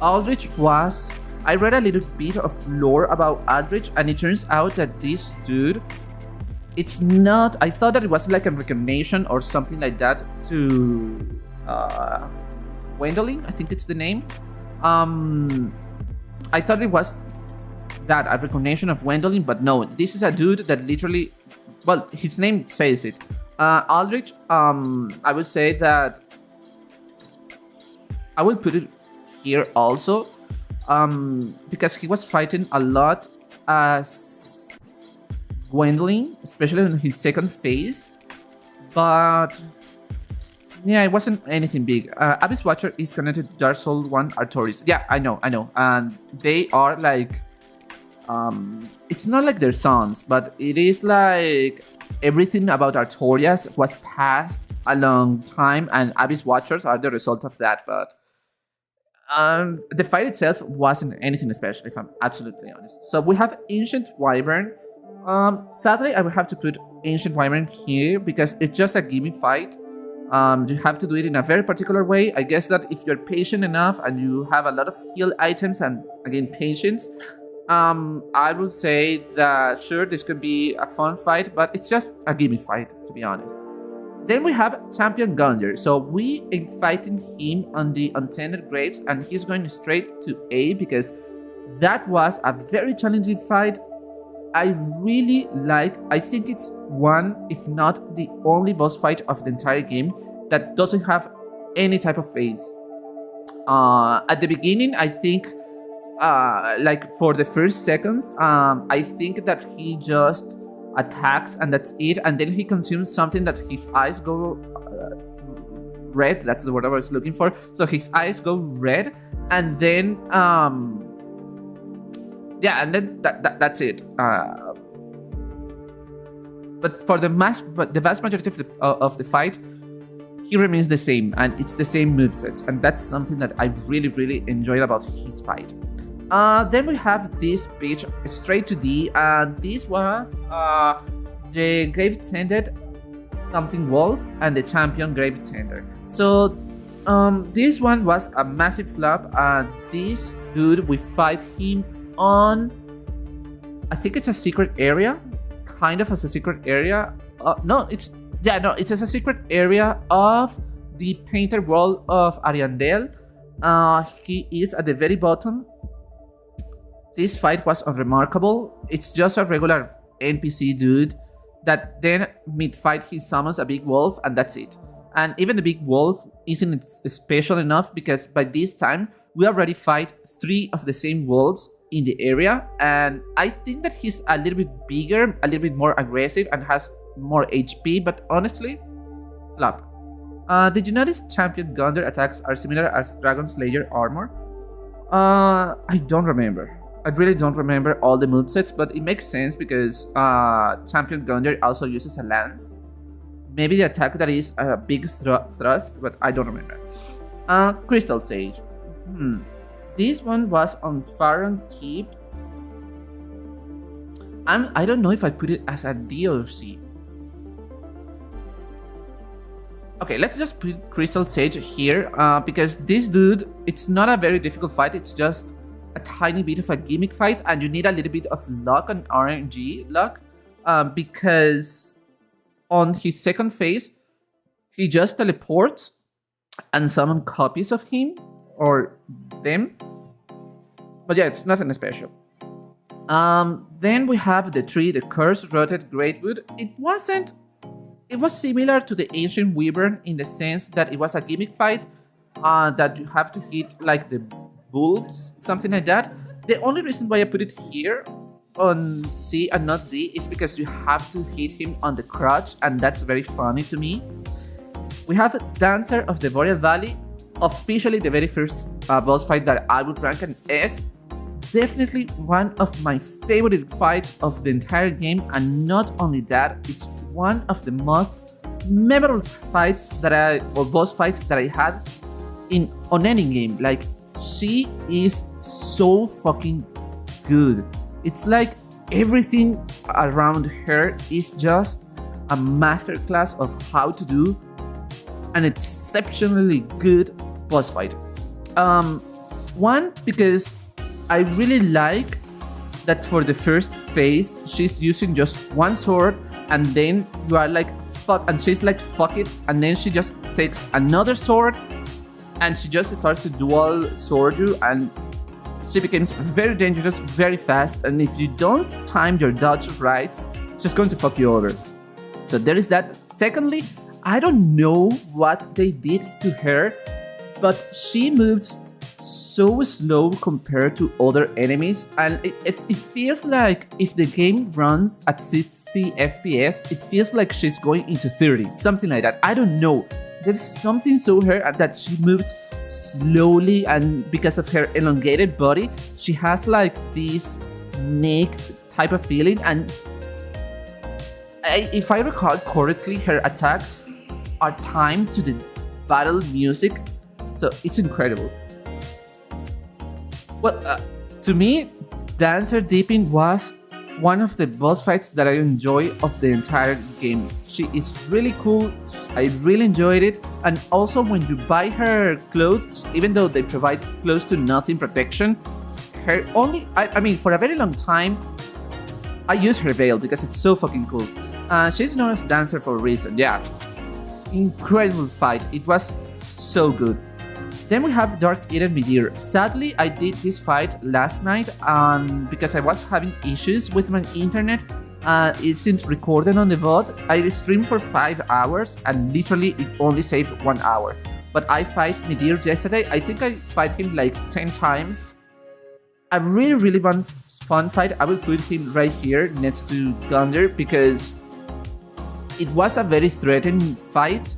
Aldrich was... I read a little bit of lore about Aldrich, and it turns out that this dude, it's not... I thought that it was like a recognition or something like that to uh, Gwendolyn, I think it's the name. I thought it was that a recognition of Gwendolyn, but no, this is a dude that literally, well, his name says it. Aldrich, I would say that I will put it here also, because he was fighting a lot as Gwendolyn, especially in his second phase, but yeah, it wasn't anything big. Abyss Watcher is connected to Dark Souls 1 Artorias. Yeah, I know. And they are like, it's not like their sons, but it is like everything about Artorias was passed a long time, and Abyss Watchers are the result of that. But the fight itself wasn't anything special, if I'm absolutely honest. So we have Ancient Wyvern. Sadly, I will have to put Ancient Wyvern here because it's just a gimme fight. You have to do it in a very particular way. I guess that if you're patient enough and you have a lot of heal items and again patience, I would say that sure, this could be a fun fight, but it's just a gimme fight, to be honest. Then we have Champion Gunder. So we are fighting him on the Untended Graves, and he's going straight to A because that was a very challenging fight. I really like, I think it's one, if not the only boss fight of the entire game that doesn't have any type of phase. At the beginning, I think, like for the first seconds, I think that he just attacks and that's it, and then he consumes something that his eyes go red. That's the word I was looking for. So his eyes go red, and then yeah, and then that's it. But for the vast majority of the fight, he remains the same, and it's the same movesets, and that's something that I really enjoyed about his fight. Then we have this bitch straight to D, and this was the Grave Tended something Wolf and the Champion Grave Tender. So this one was a massive flop, and this dude, we fight him on, I think it's a secret area, kind of as a secret area. It's a secret area of the painted world of Ariandel. He is at the very bottom. This fight was unremarkable. It's just a regular NPC dude that then mid-fight he summons a big wolf, and that's it. And even the big wolf isn't special enough because by this time we already fight 3 of the same wolves in the area, and I think that he's a little bit bigger, a little bit more aggressive, and has more HP, but honestly, flop. Did you notice Champion Gunder attacks are similar as Dragon Slayer armor? I don't remember. I really don't remember all the movesets, but it makes sense because Champion Gunder also uses a lance. Maybe the attack that is a big thrust, but I don't remember. Crystal Sage. This one was on Faron Keep. I don't know if I put it as a D or C. Okay, let's just put Crystal Sage here because this dude, it's not a very difficult fight. It's just a tiny bit of a gimmick fight, and you need a little bit of luck and RNG luck because on his second phase, he just teleports and summon copies of him or them. But yeah, it's nothing special. Then we have the tree, the Cursed Rotted Greatwood. It was similar to the Ancient Wyvern in the sense that it was a gimmick fight that you have to hit like the bulbs, something like that. The only reason why I put it here on C and not D is because you have to hit him on the crotch, and that's very funny to me. We have Dancer of the Boreal Valley, officially the very first boss fight that I would rank an S. Definitely one of my favorite fights of the entire game, and not only that, it's one of the most memorable fights boss fights that I had on any game. Like, she is so fucking good. It's like everything around her is just a masterclass of how to do an exceptionally good boss fight. One, because I really like that for the first phase she's using just one sword, and then you are like fuck, and she's like, fuck it, and then she just takes another sword, and she just starts to dual sword you, and she becomes very dangerous very fast, and if you don't time your dodge right, she's going to fuck you over. So there is that. Secondly, I don't know what they did to her, but she moves so slow compared to other enemies, and it feels like if the game runs at 60 FPS, it feels like she's going into 30, something like that. I don't know. There's something so her that she moves slowly, and because of her elongated body, she has like this snake type of feeling, and if I recall correctly, her attacks are timed to the battle music, so it's incredible. Well, to me, Dancer Deepin was one of the boss fights that I enjoy of the entire game. She is really cool, I really enjoyed it, and also when you buy her clothes, even though they provide close to nothing protection, her only, I mean, for a very long time, I use her veil because it's so fucking cool. She's known as Dancer for a reason, yeah. Incredible fight, it was so good. Then we have Dark Eden Midir. Sadly, I did this fight last night because I was having issues with my internet. It seems recorded on the VOD. I streamed for 5 hours and literally it only saved 1 hour. But I fight Midir yesterday. I think I fight him like 10 times. A really fun fight. I will put him right here next to Gunder because it was a very threatening fight.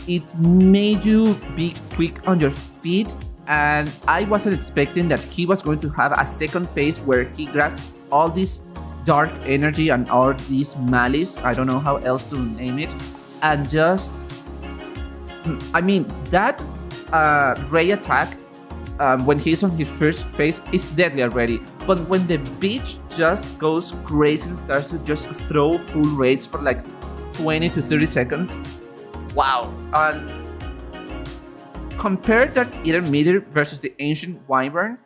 It made you be quick on your feet, and I wasn't expecting that he was going to have a second phase where he grabs all this dark energy and all this malice, I don't know how else to name it, and just, I mean, that ray attack when he's on his first phase is deadly already, but when the bitch just goes crazy and starts to just throw full rays for like 20 to 30 seconds, wow. And compare Dark Eden Midir versus the Ancient Wyvern,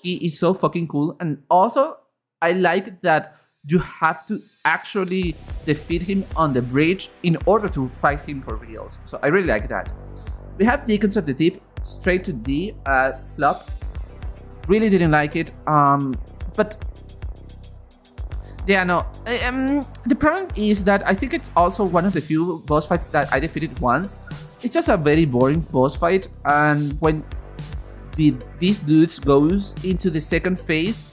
he is so fucking cool. And also, I like that you have to actually defeat him on the bridge in order to fight him for reals. So I really like that. We have Deacons of the Deep, straight to D, flop. Really didn't like it. But yeah, no. The problem is that I think it's also one of the few boss fights that I defeated once. It's just a very boring boss fight, and when these dudes goes into the second phase,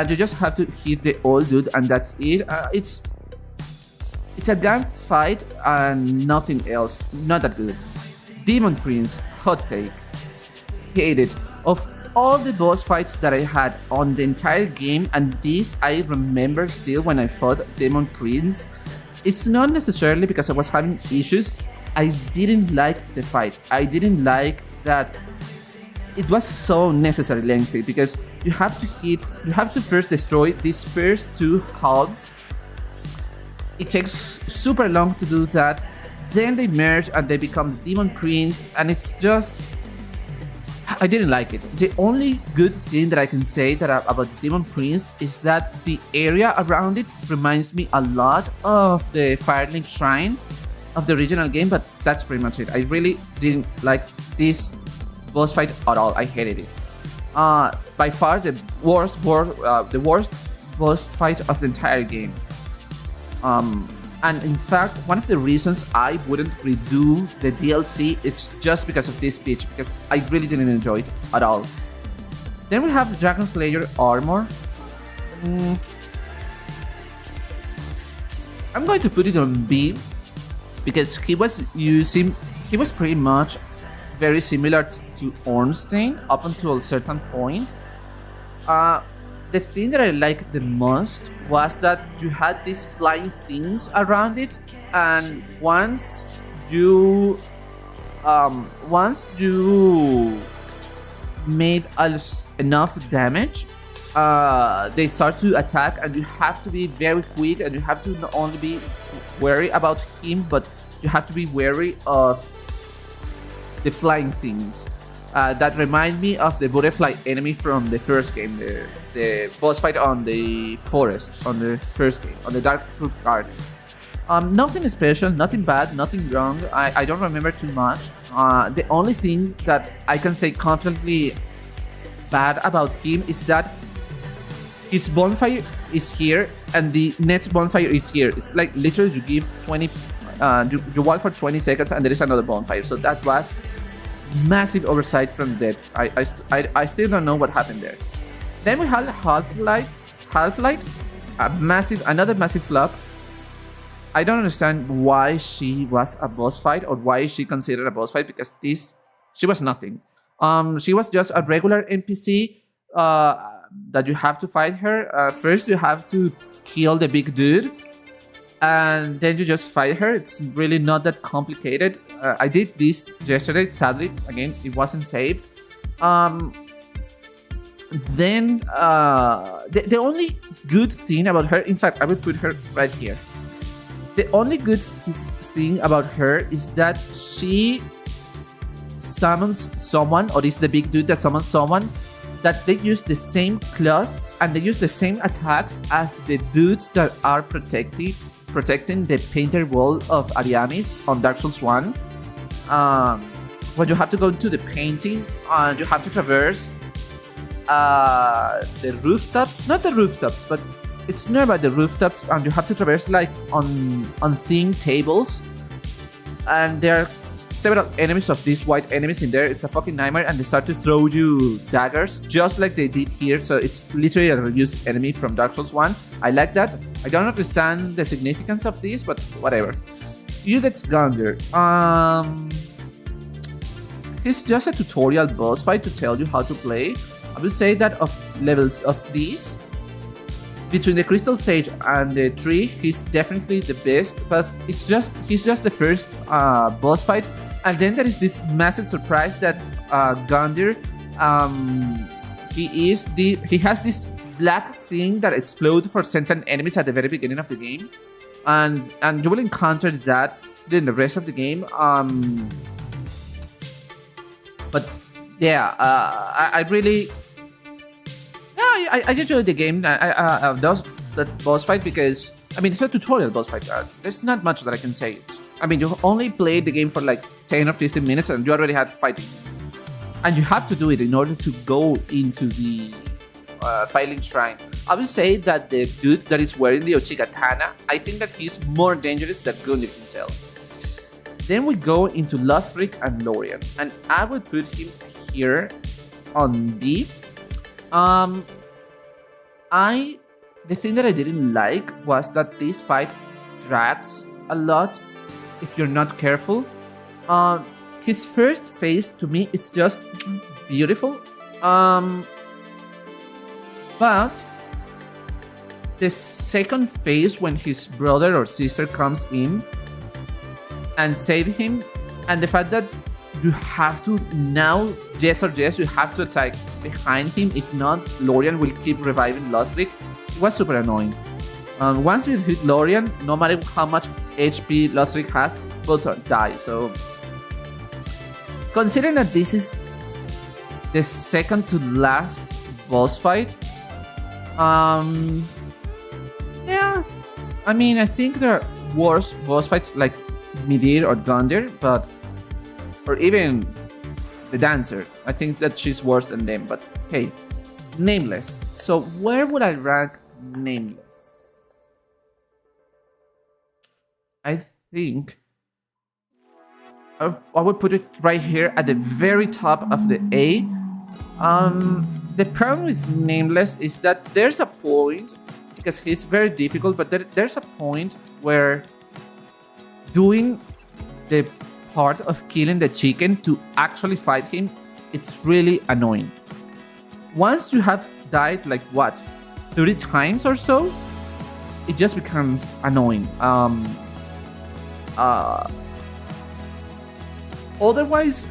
you just have to hit the old dude, and that's it. It's a ganked fight and nothing else. Not that good. Demon Prince, hot take. Hate it. Of all the boss fights that I had on the entire game, and this I remember still when I fought Demon Prince, it's not necessarily because I was having issues. I didn't like the fight. I didn't like that it was so necessarily lengthy because you have to first destroy these first two halves. It takes super long to do that. Then they merge and they become Demon Prince, and it's just, I didn't like it. The only good thing that I can say about the Demon Prince is that the area around it reminds me a lot of the Firelink Shrine of the original game, but that's pretty much it. I really didn't like this boss fight at all. I hated it. By far the worst boss fight of the entire game. And in fact, one of the reasons I wouldn't redo the DLC, it's just because of this bitch, because I really didn't enjoy it at all. Then we have the Dragon Slayer armor. I'm going to put it on B, because he was pretty much very similar to Ornstein up until a certain point. The thing that I liked the most was that you had these flying things around it, and once you made enough damage, they start to attack, and you have to be very quick, and you have to not only be wary about him, but you have to be wary of the flying things. That remind me of the butterfly enemy from the first game, the boss fight on the forest, on the first game, on the Dark Fruit Garden. Nothing special, nothing bad, nothing wrong. I don't remember too much. The only thing that I can say confidently bad about him is that his bonfire is here and the next bonfire is here. It's like literally you give 20, you walk for 20 seconds and there is another bonfire. So that was massive oversight from Deads. I still don't know what happened there. Then we had Half-Light, another massive flop. I don't understand why she was a boss fight or why she considered a boss fight, because she was nothing. She was just a regular NPC that you have to fight her. First you have to kill the big dude and then you just fight her. It's really not that complicated. I did this yesterday, sadly, again, it wasn't saved. Then the only good thing about her, in fact, I will put her right here. The only good thing about her is that she summons someone, or is the big dude that summons someone, that they use the same cloths and they use the same attacks as the dudes that are protecting the painted wall of Ariamis on Dark Souls 1. When you have to go into the painting and you have to traverse the rooftops, not the rooftops, but it's nearby the rooftops, and you have to traverse like on thin tables, and there are several enemies of these white enemies in there. It's a fucking nightmare, and they start to throw you daggers just like they did here. So it's literally a reduced enemy from Dark Souls 1. I like that. I don't understand the significance of this, but whatever. Udet's Gander. It's just a tutorial boss fight to tell you how to play. I will say that of levels of these, between the Crystal Sage and the Tree, he's definitely the best, but he's just the first boss fight. And then there is this massive surprise that Gander, he has this black thing that explodes for sentient enemies at the very beginning of the game, and you will encounter that in the rest of the game. But yeah, I really. I enjoyed the game. That boss fight, because I mean it's a tutorial boss fight. There's not much that I can say. You only played the game for like 10 or 15 minutes and you already had fighting, and you have to do it in order to go into the fighting shrine. I will say that the dude that is wearing the Ochigatana, I think that he's more dangerous than Gundyr himself. Then we go into Lothric and Lorien, and I will put him here on B. The thing that I didn't like was that this fight drags a lot if you're not careful. His first phase, to me, it's just beautiful. But the second phase, when his brother or sister comes in and save him, and the fact that you have to now, yes, you have to attack behind him. If not, Lorien will keep reviving Lothric. It was super annoying. Once you hit Lorien, no matter how much HP Lothric has, both die. So, considering that this is the second to last boss fight, yeah, I think there are worse boss fights like Midir or Gundyr, or even the dancer. I think that she's worse than them, but hey, Nameless. So where would I rank Nameless? I think I would put it right here at the very top of the A. The problem with Nameless is that there's a point, because he's very difficult, but there's a point where doing the part of killing the chicken to actually fight him, it's really annoying. Once you have died like 30 times or so, it just becomes annoying. Otherwise,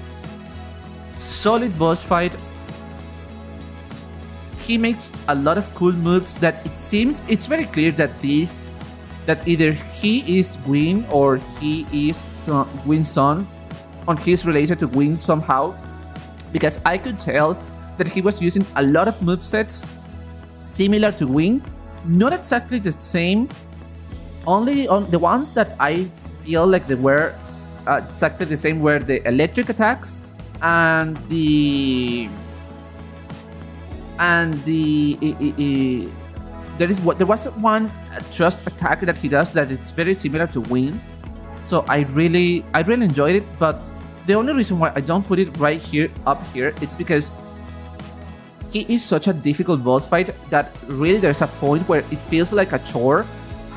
solid boss fight. He makes a lot of cool moves that it seems it's very clear that either he is Gwyn or he is Gwyn's son, or he's related to Gwyn somehow, because I could tell that he was using a lot of movesets similar to Gwyn, not exactly the same, Only on the ones that I feel like they were exactly the same were the electric attacks and there was one thrust attack that he does that it's very similar to Wings. So I really enjoyed it, but the only reason why I don't put it right here up here it's because he is such a difficult boss fight that really there's a point where it feels like a chore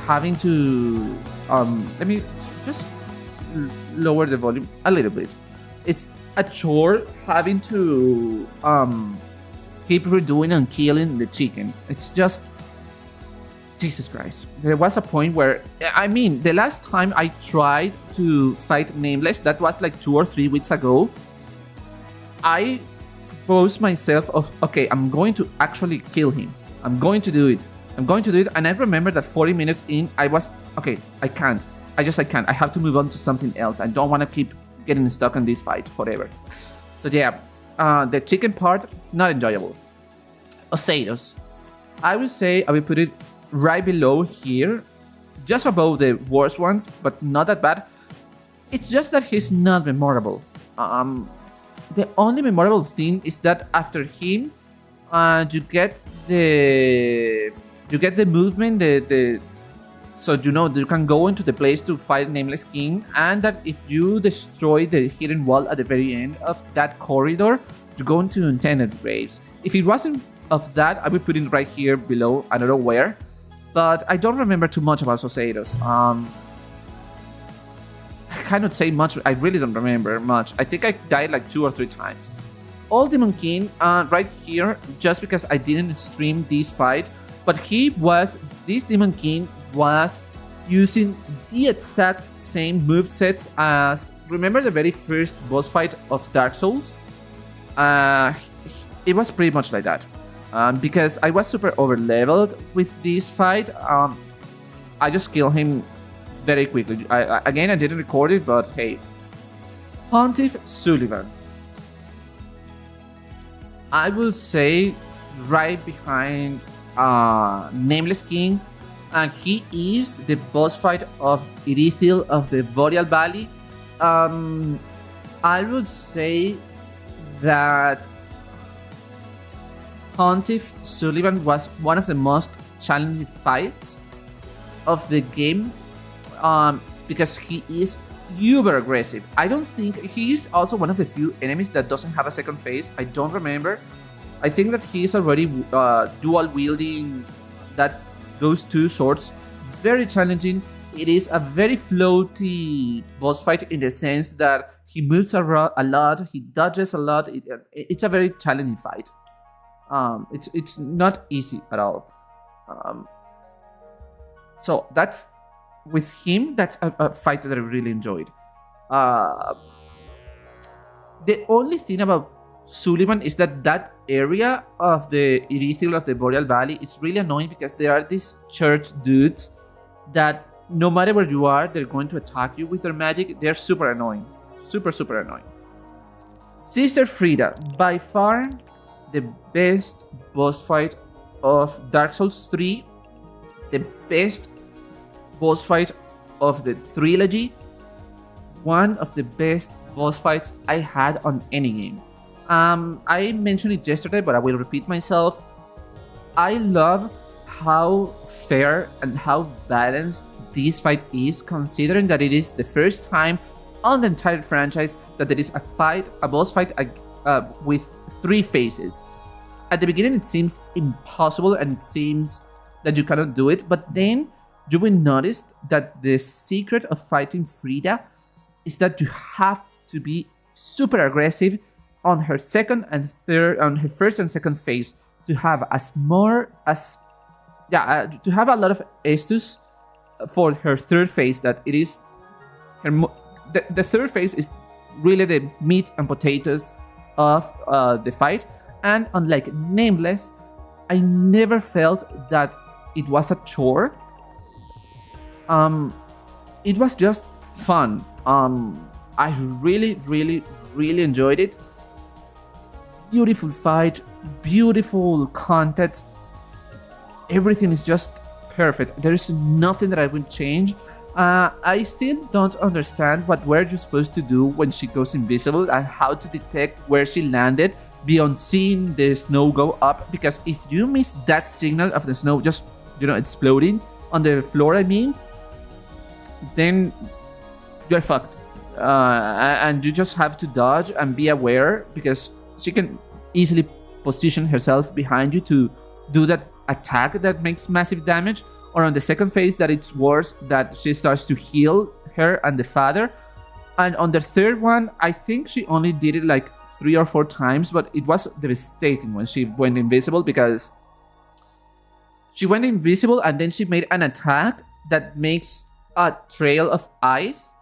having to let me just lower the volume a little bit. It's a chore having to keep redoing and killing the chicken. It's just Jesus Christ. There was a point where, I mean, the last time I tried to fight Nameless, that was like 2 or 3 weeks ago, I posed myself of, okay, I'm going to actually kill him. I'm going to do it. And I remember that 40 minutes in, I was, okay, I can't. I can't. I have to move on to something else. I don't want to keep getting stuck in this fight forever. So yeah, the chicken part, not enjoyable. Osados. I would say I will put it right below here, just above the worst ones, but not that bad. It's just that he's not memorable. The only memorable thing is that after him, you get the movement, so you know you can go into the place to fight Nameless King, and that if you destroy the hidden wall at the very end of that corridor, you go into Intended Graves. If it wasn't of that, I would put it right here below. I don't know where. But I don't remember too much about Societos. I cannot say much. I really don't remember much. I think I died like 2 or 3 times. Old Demon King, right here, just because I didn't stream this fight. But this Demon King was using the exact same movesets as, remember the very first boss fight of Dark Souls? It was pretty much like that. Because I was super over-leveled with this fight, I just killed him very quickly. I didn't record it, but hey. Pontiff Sullivan. I will say right behind Nameless King, and he is the boss fight of Irithil of the Boreal Valley. I would say that Pontiff Sullivan was one of the most challenging fights of the game, because he is uber aggressive. I don't think he is also one of the few enemies that doesn't have a second phase. I don't remember. I think that he is already dual wielding those 2 swords. Very challenging. It is a very floaty boss fight in the sense that he moves a lot, he dodges a lot. It's a very challenging fight. It's not easy at all. So that's with him. That's a fight that I really enjoyed. The only thing about Sullivan is that area of the Irithil of the Boreal Valley is really annoying because there are these church dudes that no matter where you are, they're going to attack you with their magic. They're super annoying. Super annoying. Sister Frida, by far the best boss fight of Dark Souls 3, the best boss fight of the trilogy, one of the best boss fights I had on any game. I mentioned it yesterday, but I will repeat myself. I love how fair and how balanced this fight is, considering that it is the first time on the entire franchise that there is a boss fight with 3 phases. At the beginning it seems impossible and it seems that you cannot do it, but then you will notice that the secret of fighting Frida is that you have to be super aggressive on her first and second phase to have to have a lot of estus for her third phase. That it is the third phase is really the meat and potatoes of the fight. And unlike Nameless, I never felt that it was a chore. It was just fun. I really enjoyed it. Beautiful fight, beautiful context. Everything is just perfect. There is nothing that I would change. I still don't understand what were you supposed to do when she goes invisible and how to detect where she landed beyond seeing the snow go up. Because if you miss that signal of the snow just, exploding on the floor, then you're fucked. And you just have to dodge and be aware, because she can easily position herself behind you to do that attack that makes massive damage. Or on the second phase, that it's worse, that she starts to heal her and the father. And on the third one, I think she only did it like 3 or 4 times, but it was devastating when she went invisible, because she went invisible and then she made an attack that makes a trail of ice.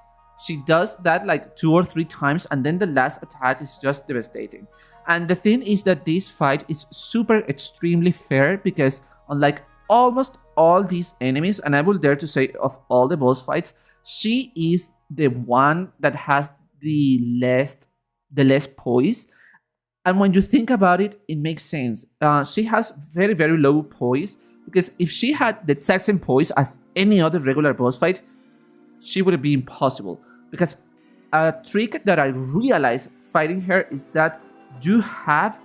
She does that like 2 or 3 times, and then the last attack is just devastating. And the thing is that this fight is super extremely fair, because unlike almost all these enemies, and I will dare to say of all the boss fights, she is the one that has the less poise. And when you think about it, it makes sense. She has very, very low poise, because if she had the exact same poise as any other regular boss fight, she would be impossible. Because a trick that I realized fighting her is that you have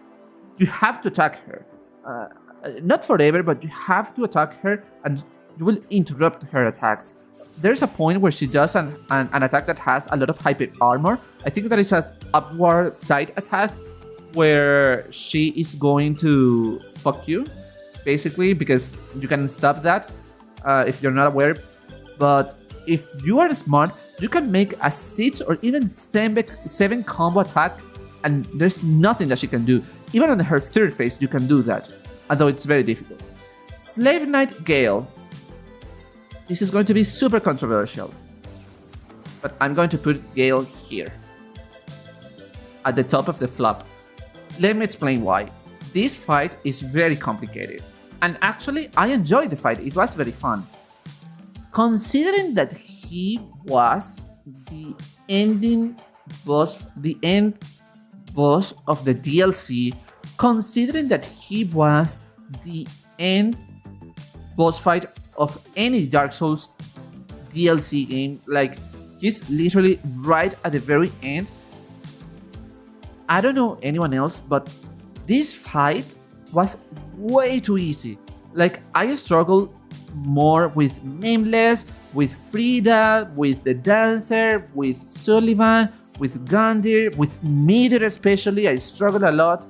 to attack her. Not forever, but you have to attack her, and you will interrupt her attacks. There's a point where she does an attack that has a lot of hyper armor. I think that is an upward side attack, where she is going to fuck you, basically, because you can stop that if you're not aware. But if you are smart, you can make a 6 or even 7 combo attack, and there's nothing that she can do. Even on her third phase, you can do that, although it's very difficult. Slave Knight Gale. This is going to be super controversial, but I'm going to put Gale here, at the top of the flop. Let me explain why. This fight is very complicated, and actually I enjoyed the fight. It was very fun. Considering that he was the end boss of the DLC, considering that he was the end boss fight of any Dark Souls DLC game, like he's literally right at the very end. I don't know anyone else, but this fight was way too easy. Like, I struggled more with Nameless, with Frida, with the Dancer, with Sullivan, with Gundyr, with Meter especially. I struggled a lot.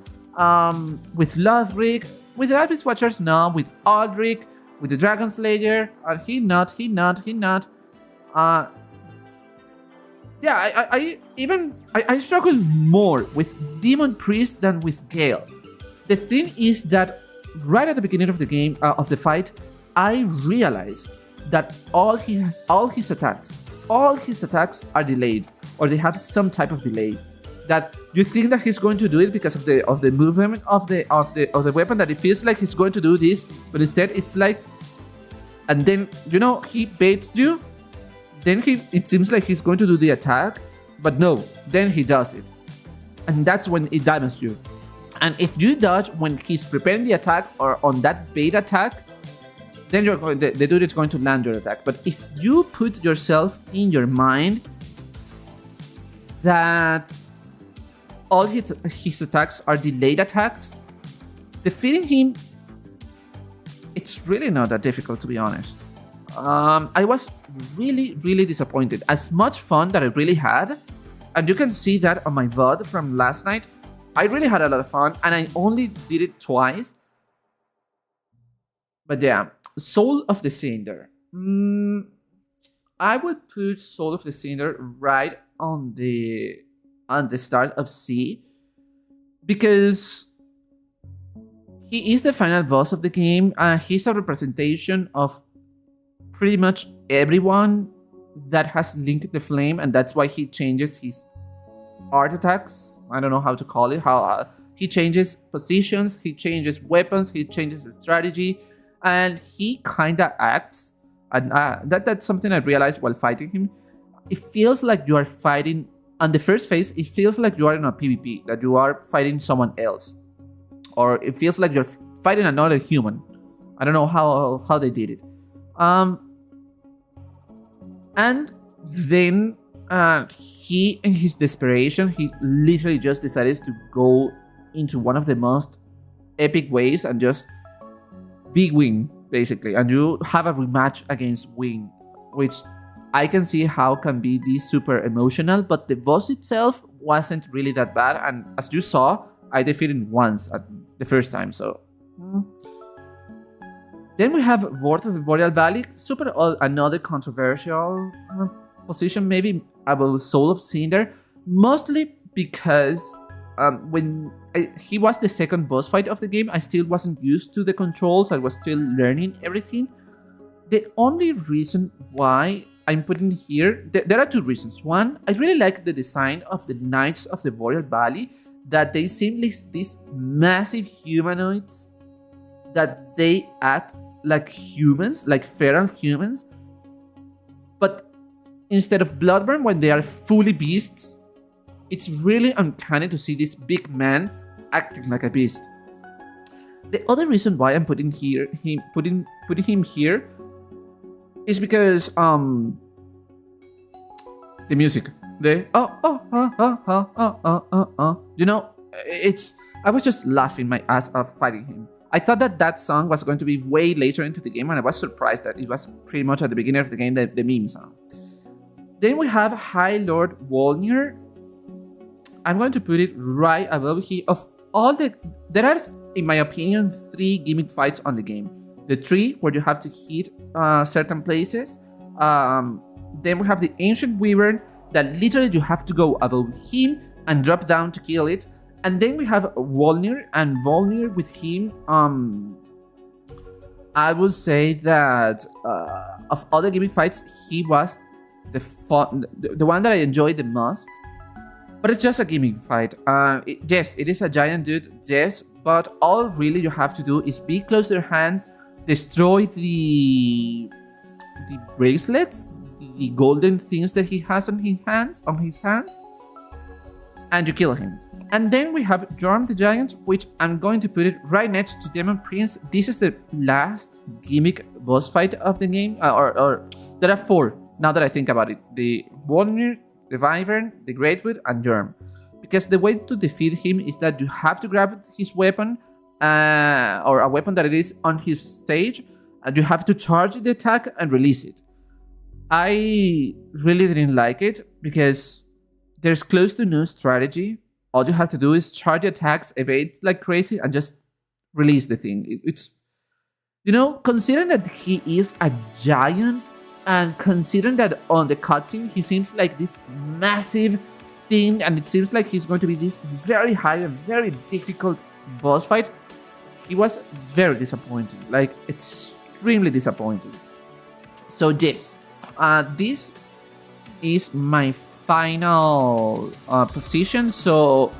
With Lothric, with the Abyss Watchers, no, with Aldrich, with the Dragon Slayer, and he not. Yeah, I struggle more with Demon Priest than with Gale. The thing is that right at the beginning of the game, of the fight, I realized that all his attacks are delayed, or they have some type of delay. That you think that he's going to do it because of the movement of the weapon, that it feels like he's going to do this, but instead it's like, and then he baits you. Then it seems like he's going to do the attack, but no, then he does it. And that's when it damages you. And if you dodge when he's preparing the attack or on that bait attack, then the dude is going to land your attack. But if you put yourself in your mind that all his attacks are delayed attacks, defeating him, it's really not that difficult, to be honest. I was really, really disappointed. As much fun that I really had, and you can see that on my VOD from last night, I really had a lot of fun, and I only did it twice. But yeah, Soul of the Cinder. I would put Soul of the Cinder right on the start of C, because he is the final boss of the game, and he's a representation of pretty much everyone that has linked the flame, and that's why he changes his art attacks. I don't know how to call it. How he changes positions, he changes weapons, he changes the strategy, and he kind of acts. And that's something I realized while fighting him. It feels like you are fighting on the first phase. It feels like you are in a PvP, that you are fighting someone else, or it feels like you're fighting another human. I don't know how they did it. Um, and then he, in his desperation, he literally just decided to go into one of the most epic waves and just big win, basically. And you have a rematch against Wing, which I can see how can be this super emotional, but the boss itself wasn't really that bad. And as you saw, I defeated him once at the first time, so. Then we have Ward of the Boreal Valley, another controversial position, maybe about Soul of Cinder, mostly because he was the second boss fight of the game, I still wasn't used to the controls, I was still learning everything. The only reason why I'm putting here, there are two reasons. One, I really like the design of the Knights of the Boreal Valley, that they seem like these massive humanoids that they act like humans, like feral humans, but instead of Bloodborne, when they are fully beasts, it's really uncanny to see this big man acting like a beast. The other reason why I'm putting him here is because the music, I was just laughing my ass off fighting him. I thought that song was going to be way later into the game, and I was surprised that it was pretty much at the beginning of the game, the meme song. Then we have High Lord Wolnir. I'm going to put it right above here. There are, in my opinion, 3 gimmick fights on the game. The 3 where you have to hit certain places. Then we have the Ancient Wyvern that literally you have to go above him and drop down to kill it. And then we have Wolnir, and Wolnir with him, I will say that of all the gimmick fights, he was the one that I enjoyed the most. But it's just a gimmick fight. Yes, it is a giant dude, yes, but all really you have to do is be close to their hands, destroy the bracelets, the golden things that he has on his hands, and you kill him. And then we have Jorm the Giant, which I'm going to put it right next to Demon Prince. This is the last gimmick boss fight of the game, or there are 4 now that I think about it: the Wolnir, the Wyvern, the Greatwood, and Jorm. Because the way to defeat him is that you have to grab his weapon, or a weapon that it is on his stage, and you have to charge the attack and release it. I really didn't like it because there's close to no strategy. All you have to do is charge attacks, evade like crazy, and just release the thing. It's, considering that he is a giant, and considering that on the cutscene he seems like this massive thing, and it seems like he's going to be this very high and very difficult boss fight, he was very disappointing, like extremely disappointing. So this is my final position. So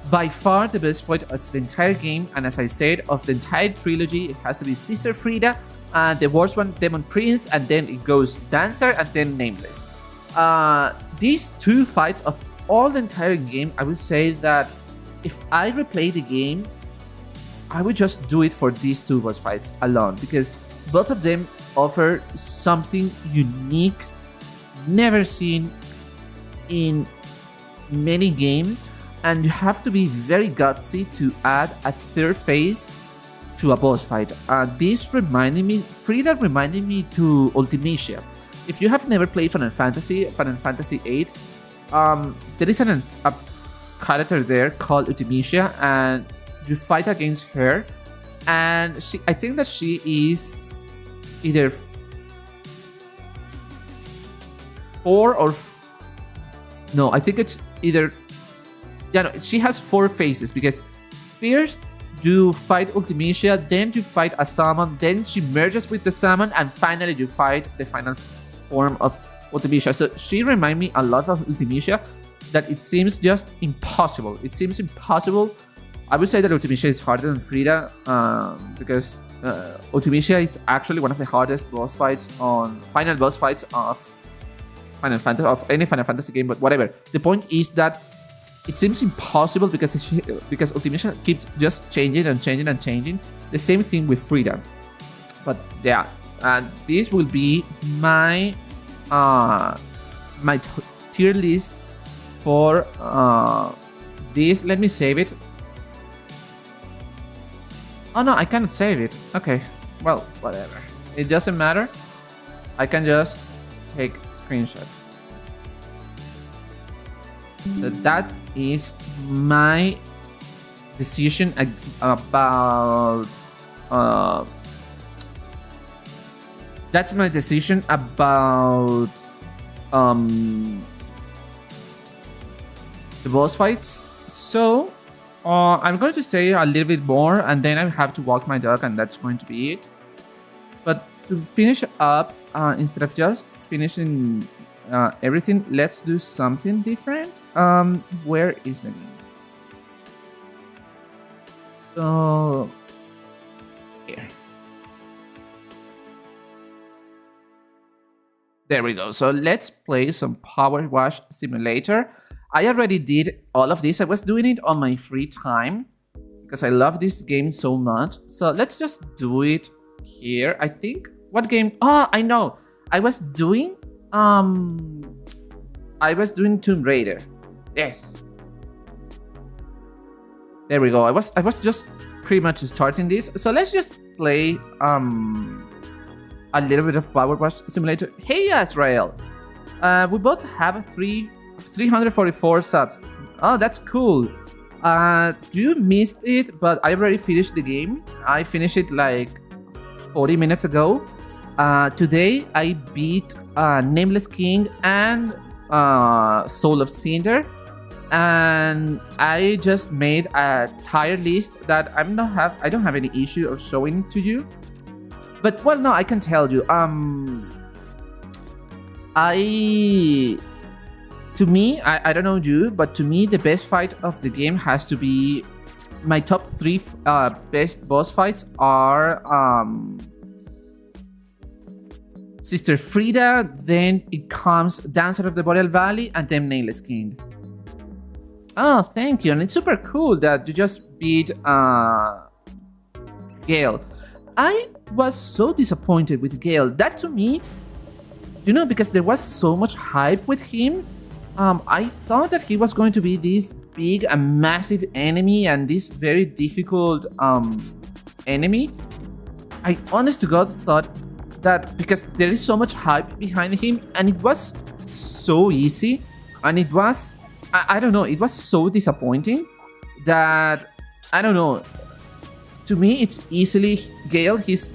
by far the best fight of the entire game, and as I said, of the entire trilogy, it has to be Sister Frieda, and the worst one, Demon Prince, and then it goes Dancer, and then Nameless. These 2 fights of all the entire game, I would say that if I replay the game, I would just do it for these 2 boss fights alone, because both of them offer something unique, never seen in many games, and you have to be very gutsy to add a 3rd phase to a boss fight. Frieda reminded me to Ultimecia. If you have never played Final Fantasy VIII, there is a character there called Ultimecia, and you fight against her, and I think that she is either 4 or no, I think it's either... Yeah, no, she has 4 phases, because first you fight Ultimecia, then you fight a summon, then she merges with the summon, and finally you fight the final form of Ultimecia. So she reminds me a lot of Ultimecia, that it seems just impossible. It seems impossible. I would say that Ultimecia is harder than Frieda, because Ultimecia is actually one of the hardest final boss fights of any Final Fantasy game, but whatever. The point is that it seems impossible because Ultimecia keeps just changing and changing and changing. The same thing with Frieda. But yeah, this will be my my tier list for this. Let me save it. Oh no, I cannot save it. Okay, well, whatever. It doesn't matter. I can just take screenshot. So that is my decision about that's my decision about the boss fights. So I'm going to say a little bit more, and then I have to walk my dog, and that's going to be it. But to finish up, instead of just finishing everything, let's do something different. Where is it? So here. There we go. So let's play some Power Wash Simulator. I already did all of this. I was doing it on my free time because I love this game so much. So let's just do it here. I think what game? Oh, I know. I was doing Tomb Raider. Yes. There we go. I was just pretty much starting this. So let's just play a little bit of Power Wash Simulator. Hey, Azrael. We both have 344 subs. Oh, that's cool. You missed it, but I already finished the game. I finished it like 40 minutes ago. Today I beat Nameless King and Soul of Cinder, and I just made a tier list that I don't have any issue of showing to you. But well, no, I can tell you. To me, I don't know you, but to me, the best fight of the game has to be my top 3 best boss fights are Sister Frida, then it comes Dancer of the Boreal Valley, and then Nameless King. Oh, thank you, and it's super cool that you just beat Gale. I was so disappointed with Gale. That to me, because there was so much hype with him, I thought that he was going to be this big and massive enemy and this very difficult enemy. I honest to God thought that because there is so much hype behind him, and it was so easy, and it was, I don't know, it was so disappointing that, I don't know, to me it's easily Gale. He's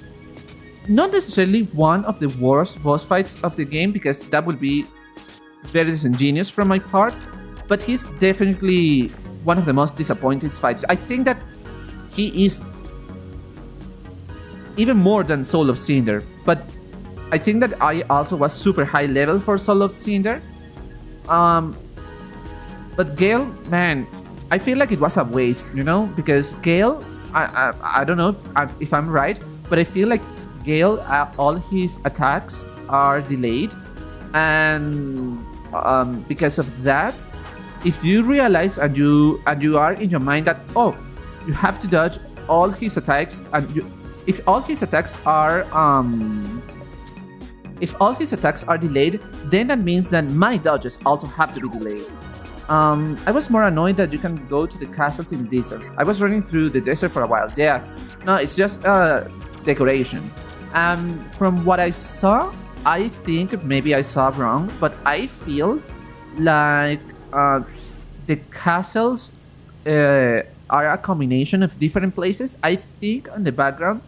not necessarily one of the worst boss fights of the game, because that would be very disingenuous from my part, but he's definitely one of the most disappointing fights. I think that he is even more than Soul of Cinder, but I think that I also was super high level for Soul of Cinder. But Gale, man, I feel like it was a waste, because Gale, I don't know if I'm right, but I feel like Gale, all his attacks are delayed, and because of that, if you realize and you are in your mind that, oh, you have to dodge all his attacks, and if all his attacks are delayed, then that means that my dodges also have to be delayed. I was more annoyed that you can go to the castles in the distance. I was running through the desert for a while. Yeah, no, it's just decoration. From what I saw, I think maybe I saw wrong, but I feel like the castles are a combination of different places. I think on the background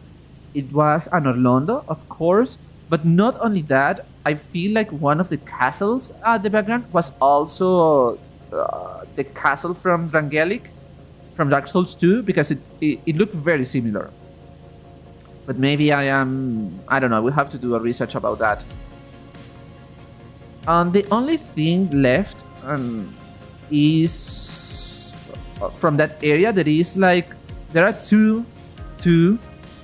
it was an Orlando, of course, but not only that, I feel like one of the castles at the background was also the castle from Drangelic, from Dark Souls 2, because it looked very similar. But maybe I don't know, we'll have to do a research about that. The only thing left is from that area, there is like, there are two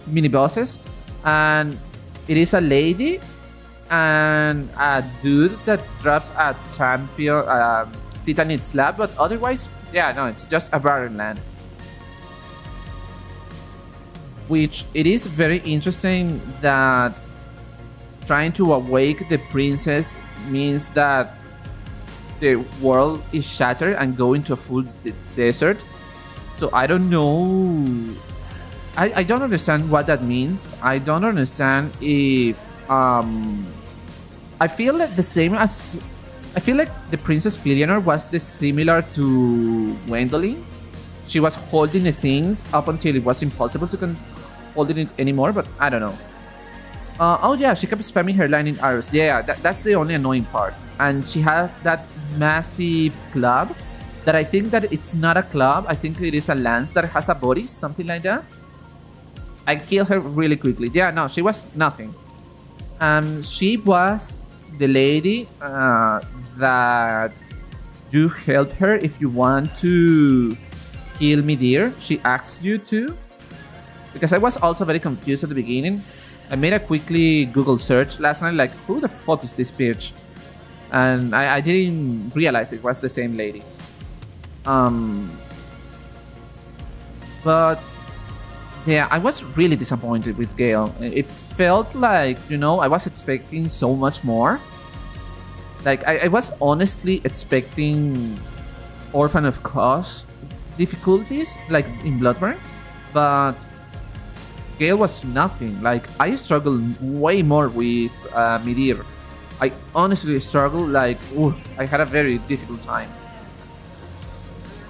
mini bosses, and it is a lady and a dude that drops a champion Titanite slab, but otherwise, yeah, no, it's just a barren land. Which it is very interesting that trying to awake the princess means that the world is shattered and go into a full desert. So I don't know. I don't understand what that means. I don't understand if I feel like the same as I feel like the Princess Filianor was similar to Gwendolyn. She was holding the things up until it was impossible to hold it anymore, but I don't know. Oh yeah, she kept spamming her lightning arrows. Yeah, that's the only annoying part. And she has that massive club that I think that it's not a club. I think it is a lance that has a body, something like that. I killed her really quickly. Yeah, no, she was nothing. She was the lady that you help her if you want to heal me, dear. She asks you to. Because I was also very confused at the beginning. I made a quickly Google search last night, like, who the fuck is this bitch? And I didn't realize it was the same lady. But yeah, I was really disappointed with Gale. It felt like, I was expecting so much more. Like, I was honestly expecting Orphan of Cause difficulties, like in Bloodborne. But Gale was nothing. Like, I struggled way more with Midir. I honestly struggled, like, I had a very difficult time.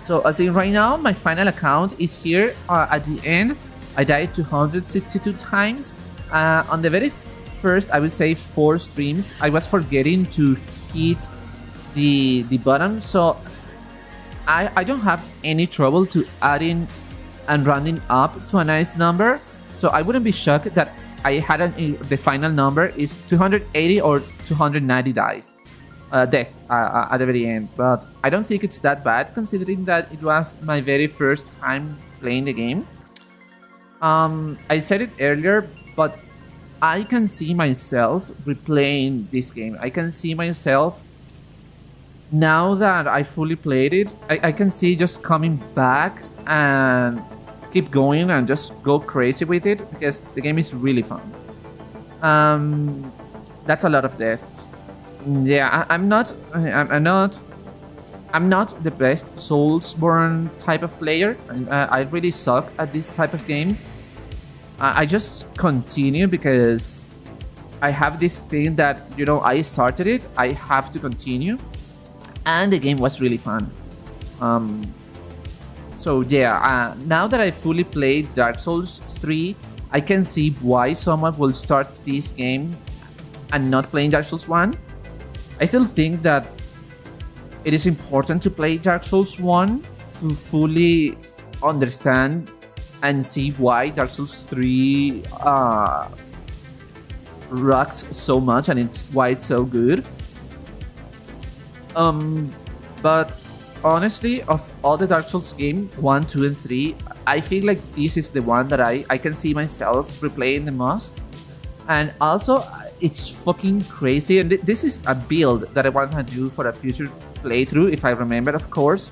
So, as in right now, my final account is here at the end. I died 262 times. On the very first, I would say 4 streams, I was forgetting to hit the bottom. So, I don't have any trouble to adding and rounding up to a nice number. So I wouldn't be shocked that I had the final number is 280 or 290 death at the very end. But I don't think it's that bad considering that it was my very first time playing the game. I said it earlier, but I can see myself replaying this game. I can see myself, now that I fully played it, I can see just coming back and keep going and just go crazy with it because the game is really fun. That's a lot of deaths. Yeah, I'm not the best Soulsborne type of player. I really suck at this type of games. I just continue because I have this thing that, I started it, I have to continue. And the game was really fun. So yeah, now that I fully played Dark Souls 3, I can see why someone will start this game and not playing Dark Souls 1. I still think that it is important to play Dark Souls 1 to fully understand and see why Dark Souls 3 rocks so much and why it's so good. But honestly, of all the Dark Souls games, 1, 2, and 3, I feel like this is the one that I can see myself replaying the most. And also, it's fucking crazy. And this is a build that I want to do for a future playthrough, if I remember, of course.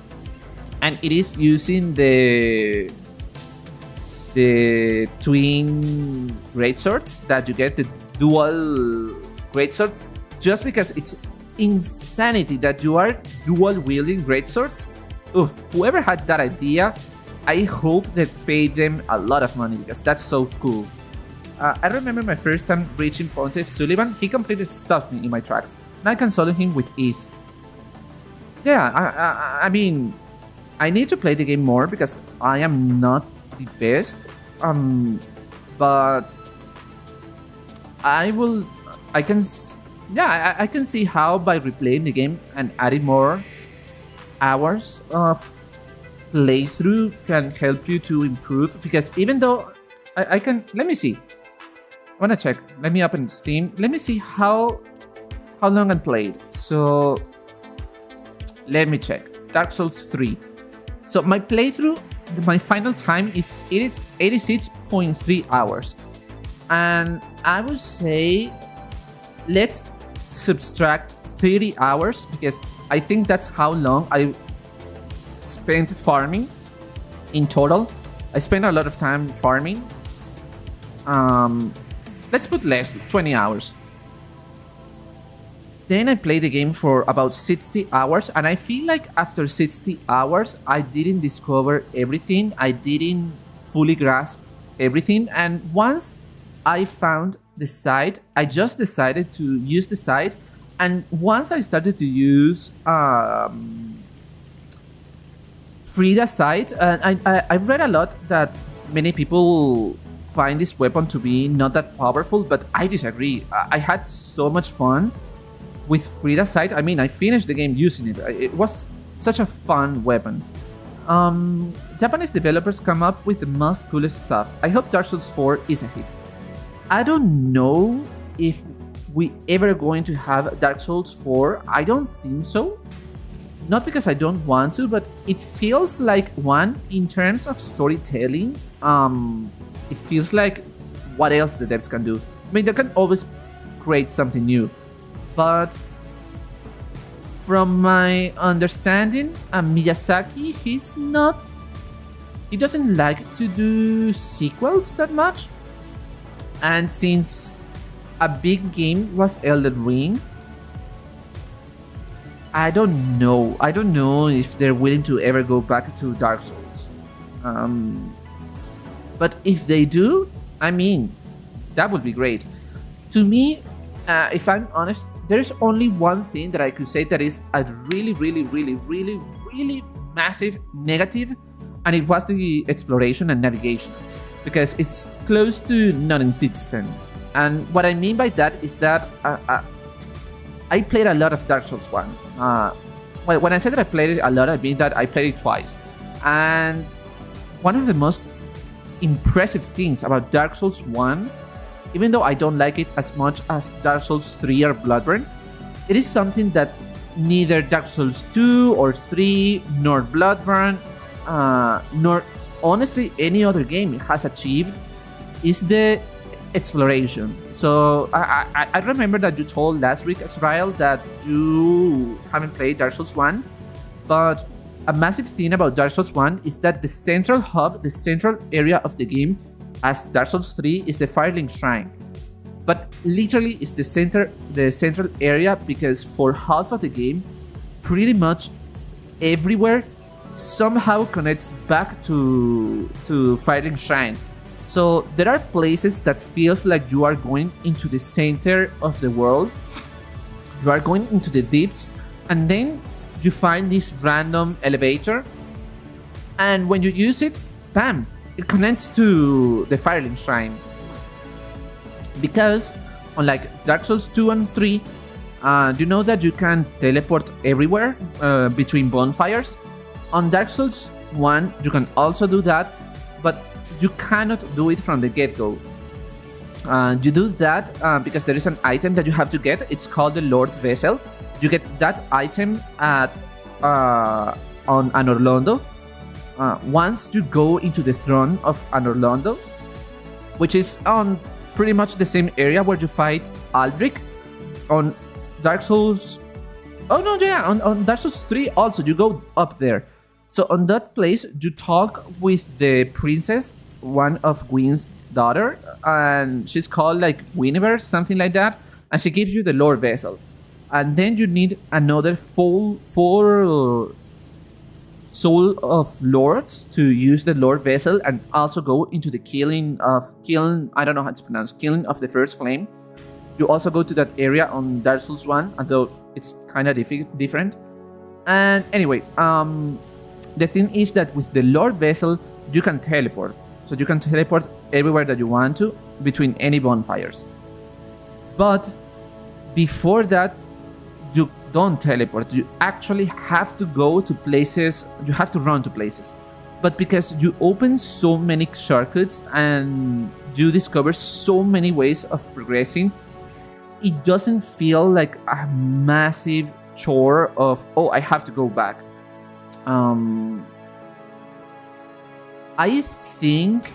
And it is using the twin greatswords that you get, the dual greatswords, just because it's insanity that you are dual wielding greatswords. Whoever had that idea, I hope they paid them a lot of money because that's so cool. I remember my first time reaching Pontiff Sullivan, he completely stopped me in my tracks, and I can solo him with ease. Yeah, I mean, I need to play the game more because I am not the best, but I can see how by replaying the game and adding more hours of playthrough can help you to improve. Because even though I can, let me see. I wanna check. Let me open Steam. Let me see how long I played. So let me check. Dark Souls 3. So my playthrough, my final time is 86.3 hours, and I would say let's subtract 30 hours because I think that's how long I spent farming in total. I spent a lot of time farming. Let's put less, 20 hours. Then I played the game for about 60 hours, and I feel like after 60 hours, I didn't discover everything. I didn't fully grasp everything. And once I found the site, I just decided to use the site. And once I started to use Frida's site, and I've read a lot that many people find this weapon to be not that powerful, but I disagree. I had so much fun with Frida's site. I mean, I finished the game using it. It was such a fun weapon. Japanese developers come up with the most coolest stuff. I hope Dark Souls 4 is a hit. I don't know if we ever going to have Dark Souls 4. I don't think so. Not because I don't want to, but it feels like one in terms of storytelling. It feels like what else the devs can do. I mean, they can always create something new, but from my understanding, Miyazaki, he doesn't like to do sequels that much. And since a big game was Elden Ring, I don't know if they're willing to ever go back to Dark Souls. But if they do, I mean, that would be great. To me, if I'm honest, there's only one thing that I could say that is a really, really, really, really, really massive negative, and it was the exploration and navigation, because it's close to non-existent. And what I mean by that is that I played a lot of Dark Souls 1. Well, when I say that I played it a lot, I mean that I played it twice. And one of the most impressive things about Dark Souls 1, even though I don't like it as much as Dark Souls 3 or Bloodborne, it is something that neither Dark Souls 2 or 3, nor Bloodborne, nor honestly any other game has achieved, is the exploration. So I remember that you told last week, Israel, that you haven't played Dark Souls 1, but a massive thing about Dark Souls 1 is that the central hub, the central area of the game, as Dark Souls 3, is the Firelink Shrine. But literally it's the central area, because for half of the game, pretty much everywhere somehow connects back to Firelink Shrine. So there are places that feels like you are going into the center of the world. You are going into the deeps, and then you find this random elevator, and when you use it, bam, it connects to the Firelink Shrine. Because unlike Dark Souls 2 and 3, you know that you can teleport everywhere between bonfires. On Dark Souls 1, you can also do that, but you cannot do it from the get-go. You do that because there is an item that you have to get. It's called the Lord Vessel. You get that item at on Anor Londo. Once you go into the throne of Anor Londo, which is on pretty much the same area where you fight Aldrich on Dark Souls. Oh no, yeah, on Dark Souls 3 also you go up there. So on that place you talk with the princess, one of Gwyn's daughter, and she's called like Guinevere, something like that, and she gives you the Lord Vessel. And then you need another four Soul of Lords to use the Lord Vessel, and also go into the killing of the First Flame. You also go to that area on Dark Souls 1, although it's kind of different. And anyway, the thing is that with the Lord Vessel, you can teleport. So you can teleport everywhere that you want to between any bonfires. But before that, you don't teleport. You actually have to go to places. You have to run to places. But because you open so many shortcuts and you discover so many ways of progressing, it doesn't feel like a massive chore of, oh, I have to go back. I think...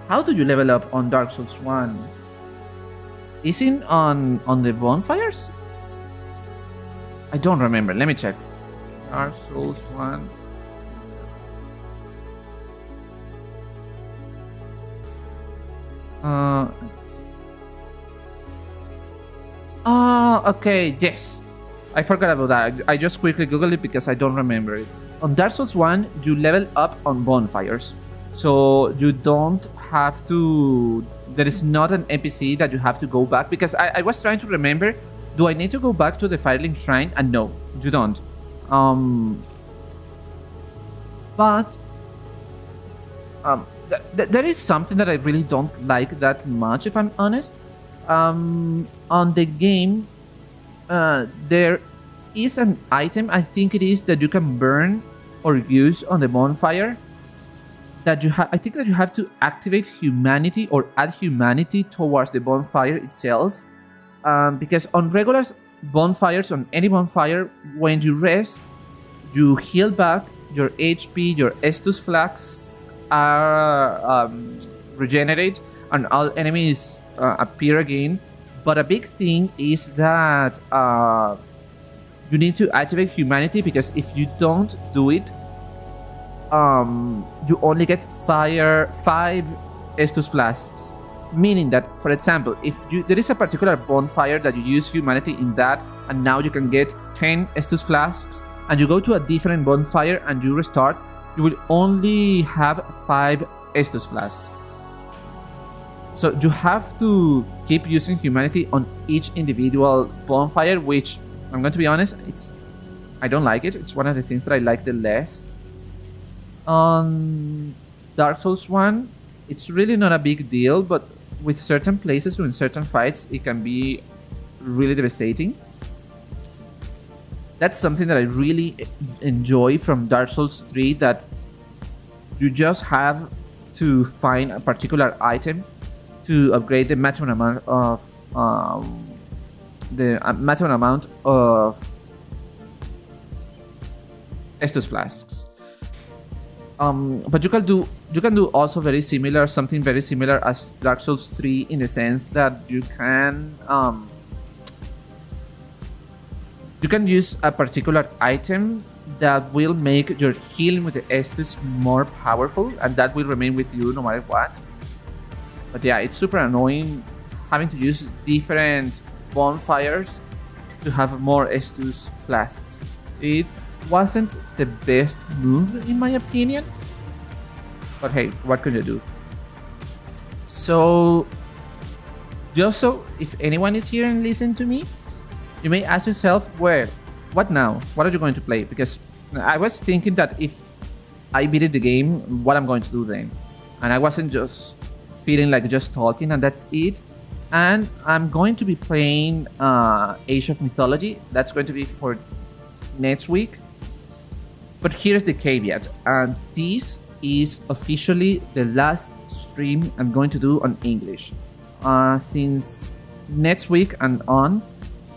How do you level up on Dark Souls 1? Is it on the bonfires? I don't remember. Let me check. Dark Souls 1. Oh, okay, yes. I forgot about that. I just quickly googled it because I don't remember it. On Dark Souls 1, you level up on bonfires. So you don't have to... There is not an NPC that you have to go back, because I was trying to remember, do I need to go back to the Firelink Shrine? And no, you don't. But there is something that I really don't like that much, if I'm honest. On the game, there is an item, I think it is, that you can burn or use on the bonfire. That I think that you have to activate humanity or add humanity towards the bonfire itself. Because on regular bonfires, on any bonfire, when you rest, you heal back your HP, your Estus flags are regenerate, and all enemies appear again. But a big thing is that you need to activate humanity, because if you don't do it, you only get 5 Estus flasks. Meaning that, for example, if there is a particular bonfire that you use humanity in that, and now you can get 10 Estus flasks, and you go to a different bonfire and you restart, you will only have 5 Estus flasks. So you have to keep using humanity on each individual bonfire, which, I'm going to be honest, I don't like it. It's one of the things that I like the least. On Dark Souls 1, it's really not a big deal, but with certain places or in certain fights, it can be really devastating. That's something that I really enjoy from Dark Souls 3, that you just have to find a particular item to upgrade the maximum amount of Estus flasks. But you can do also something very similar as Dark Souls 3, in the sense that you can use a particular item that will make your healing with the Estus more powerful, and that will remain with you no matter what. But yeah, it's super annoying having to use different bonfires to have more Estus flasks. It wasn't the best move, in my opinion, but hey, what could you do? So, just so if anyone is here and listen to me, you may ask yourself, well, what now? What are you going to play? Because I was thinking that if I beat the game, what I'm going to do then, and I wasn't just feeling like just talking and that's it. And I'm going to be playing Age of Mythology. That's going to be for next week. But here's the caveat, and this is officially the last stream I'm going to do on English. Since next week and on,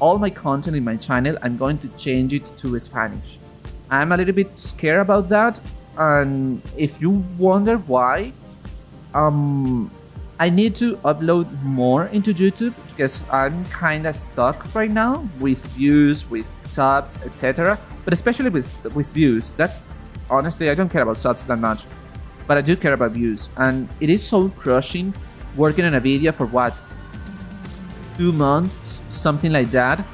all my content in my channel, I'm going to change it to Spanish. I'm a little bit scared about that, and if you wonder why, I need to upload more into YouTube, because I'm kinda stuck right now with views, with subs, etc. But especially with views. That's honestly, I don't care about subs that much, but I do care about views, and it is so crushing working on a video for what, 2 months, something like that,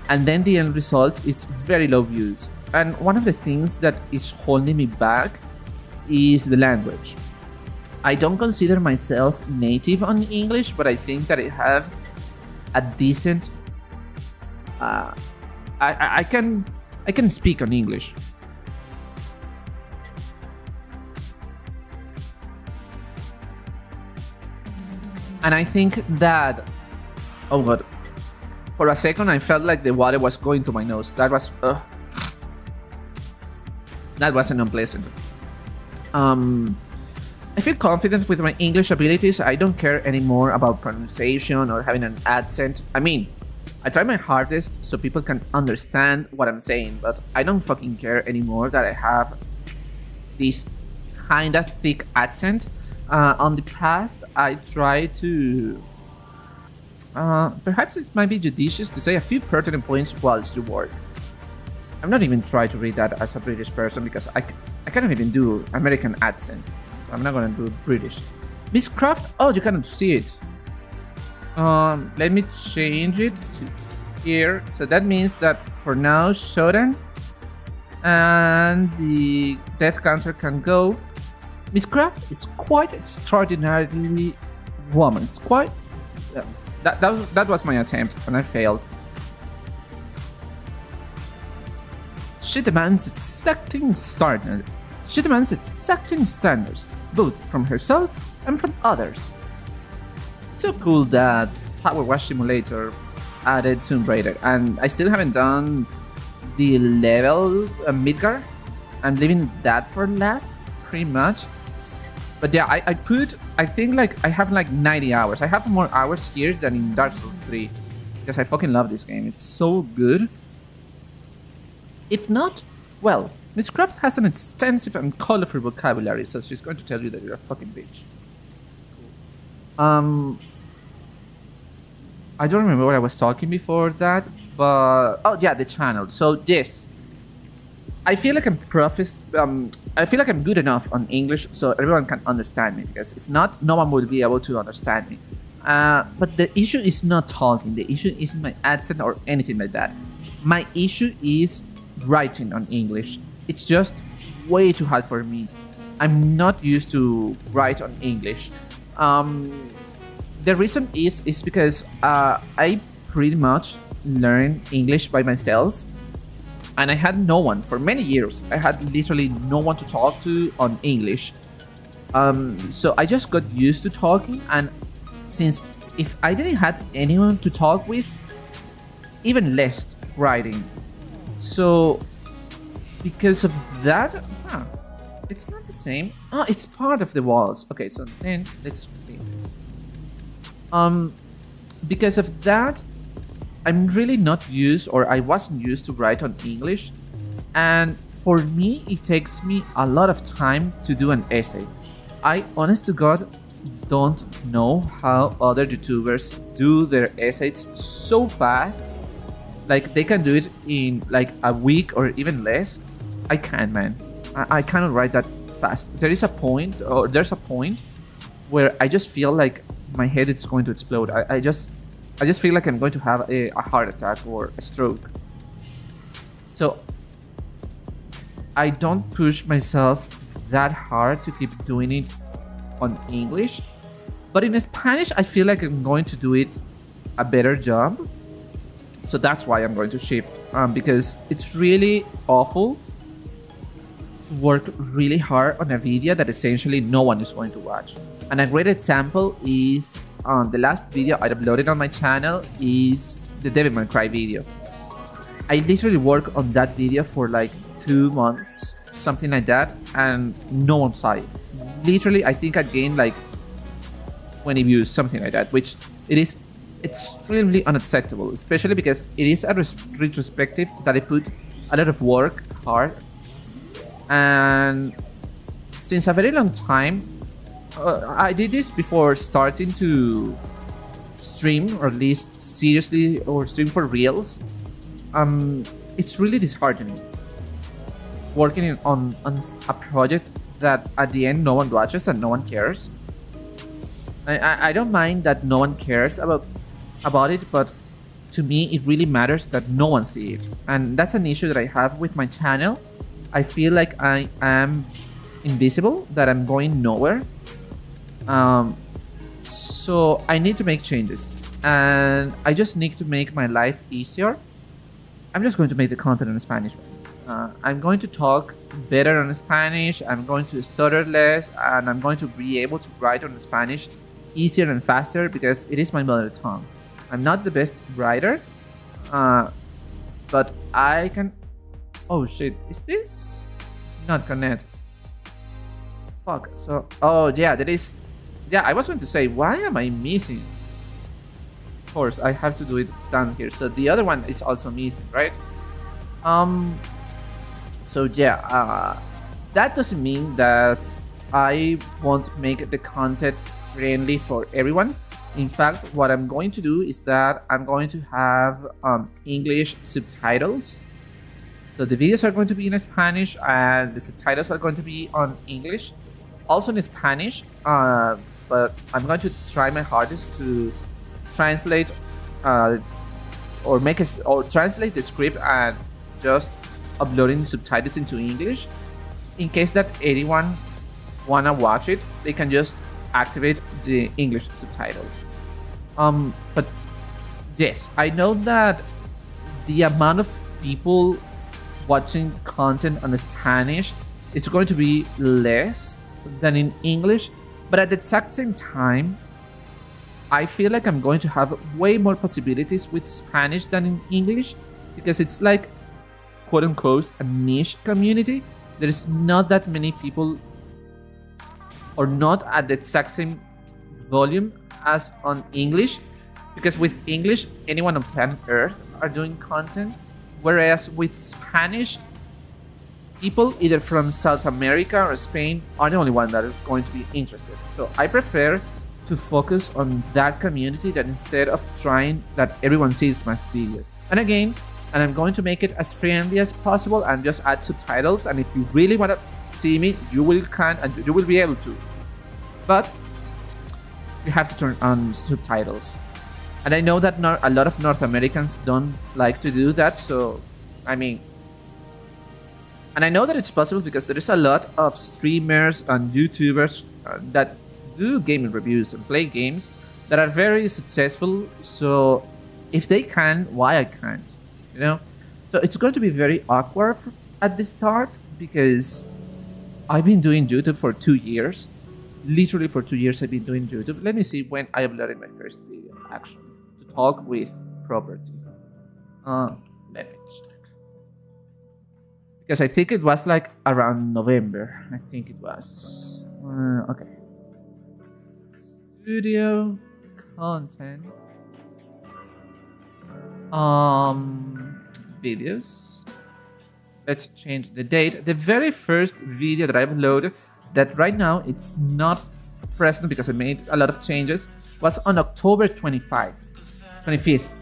and then the end result is very low views. And one of the things that is holding me back is the language. I don't consider myself native on English, but I think that I have a decent. I can speak on English. And I think that, oh god, for a second I felt like the water was going to my nose. That wasn't unpleasant. I feel confident with my English abilities. I don't care anymore about pronunciation or having an accent. I mean, I try my hardest so people can understand what I'm saying, but I don't fucking care anymore that I have this kinda thick accent. On the past, I tried to... perhaps it might be judicious to say a few pertinent points whilst you work. I'm not even trying to read that as a British person, because I cannot even do American accent. So I'm not gonna do British. Miss Craft? Oh, you cannot see it. Let me change it to here. So that means that for now, Shodan and the death counter can go. Miss Craft is quite extraordinarily woman. It's quite... that was my attempt, and I failed. She demands exacting standards. She demands exacting standards, both from herself and from others. So cool that Power Wash Simulator added Tomb Raider, and I still haven't done the level Midgar. I'm leaving that for last, pretty much. But yeah, I think like I have like 90 hours. I have more hours here than in Dark Souls 3, because I fucking love this game. It's so good. If not, well, Miss Craft has an extensive and colorful vocabulary, so she's going to tell you that you're a fucking bitch. I don't remember what I was talking before that, but oh yeah, the channel. So yes, I feel like I feel like I'm good enough on English so everyone can understand me, because if not, no one will be able to understand me. But the issue is not talking. The issue isn't my accent or anything like that. My issue is writing on English. It's just way too hard for me. I'm not used to write on English. The reason is because I pretty much learned English by myself, and I had no one for many years. I had literally no one to talk to on English. So I just got used to talking, and since if I didn't have anyone to talk with, even less writing. So because of that, it's not the same. It's part of the walls. Okay, so then let's clean this. Because of that, I'm really not used, or I wasn't used to write on English, and for me it takes me a lot of time to do an essay. I honest to God don't know how other YouTubers do their essays so fast. Like they can do it in like a week or even less. I can't, man. I cannot write that fast. There's a point where I just feel like my head is going to explode. I just feel like I'm going to have a heart attack or a stroke. So I don't push myself that hard to keep doing it on English. But in Spanish, I feel like I'm going to do it a better job. So that's why I'm going to shift. Because it's really awful to work really hard on a video that essentially no one is going to watch. And a great example is the last video I uploaded on my channel is the Devil May Cry video. I literally worked on that video for like 2 months, something like that, and no one saw it. Literally, I think I gained like 20 views, something like that, which it is extremely unacceptable, especially because it is a retrospective that I put a lot of work hard, and since a very long time, I did this before starting to stream, or at least seriously, or stream for reals. It's really disheartening working on a project that at the end no one watches and no one cares. I don't mind that no one cares about it, but to me it really matters that no one sees it, and that's an issue that I have with my channel. I feel like I am invisible, that I'm going nowhere. So I need to make changes, and I just need to make my life easier. I'm just going to make the content in Spanish. I'm going to talk better in Spanish, I'm going to stutter less, and I'm going to be able to write on Spanish easier and faster because it is my mother tongue. I'm not the best writer, but I can... Oh shit, is this not connect? Fuck, so... Oh yeah, that is... Yeah, I was going to say, why am I missing? Of course, I have to do it down here. So the other one is also missing, right? So yeah, that doesn't mean that I won't make the content friendly for everyone. In fact, what I'm going to do is that I'm going to have English subtitles. So the videos are going to be in Spanish and the subtitles are going to be on English. Also in Spanish, but I'm going to try my hardest to translate or or translate the script and just uploading subtitles into English. In case that anyone wanna watch it, they can just activate the English subtitles. But yes, I know that the amount of people watching content on Spanish is going to be less than in English, but at the exact same time, I feel like I'm going to have way more possibilities with Spanish than in English, because it's like, quote unquote, a niche community. There's not that many people, or not at the exact same volume as on English, because with English, anyone on planet Earth are doing content, whereas with Spanish, people either from South America or Spain are the only ones that are going to be interested. So I prefer to focus on that community than instead of trying that everyone sees my videos. And again, I'm going to make it as friendly as possible and just add subtitles. And if you really want to see me, you will be able to. But you have to turn on subtitles. And I know that a lot of North Americans don't like to do that. So, I mean, and I know that it's possible because there is a lot of streamers and YouTubers that do gaming reviews and play games that are very successful. So if they can, why I can't? You know? So it's going to be very awkward at the start because I've been doing YouTube for 2 years. Literally for 2 years I've been doing YouTube. Let me see when I uploaded my first video, actually, to talk with property. Let me check. Because I think it was like around November. I think it was. Okay. Studio content. Videos. Let's change the date. The very first video that I uploaded, that right now it's not present because I made a lot of changes, was on October 25th.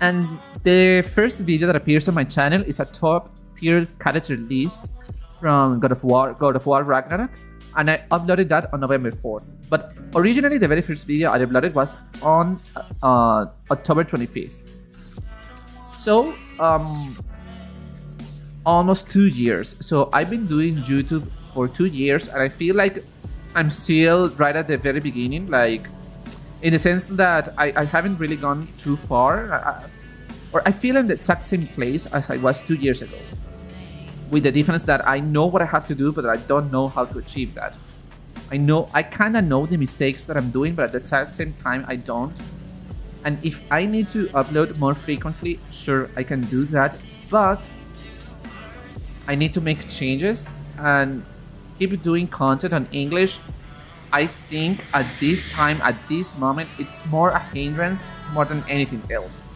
And the first video that appears on my channel is a top tier character list from God of War Ragnarok, and I uploaded that on November 4th. But originally the very first video I uploaded was on October 25th. So almost 2 years. So I've been doing YouTube for 2 years, and I feel like I'm still right at the very beginning, like in the sense that I haven't really gone too far, or I feel in the exact same place as I was 2 years ago, with the difference that I know what I have to do, but I don't know how to achieve that. I kind of know the mistakes that I'm doing, but at the exact same time I don't. And if I need to upload more frequently, sure, I can do that, but I need to make changes and keep doing content on English. I think at this time, at this moment, it's more a hindrance more than anything else.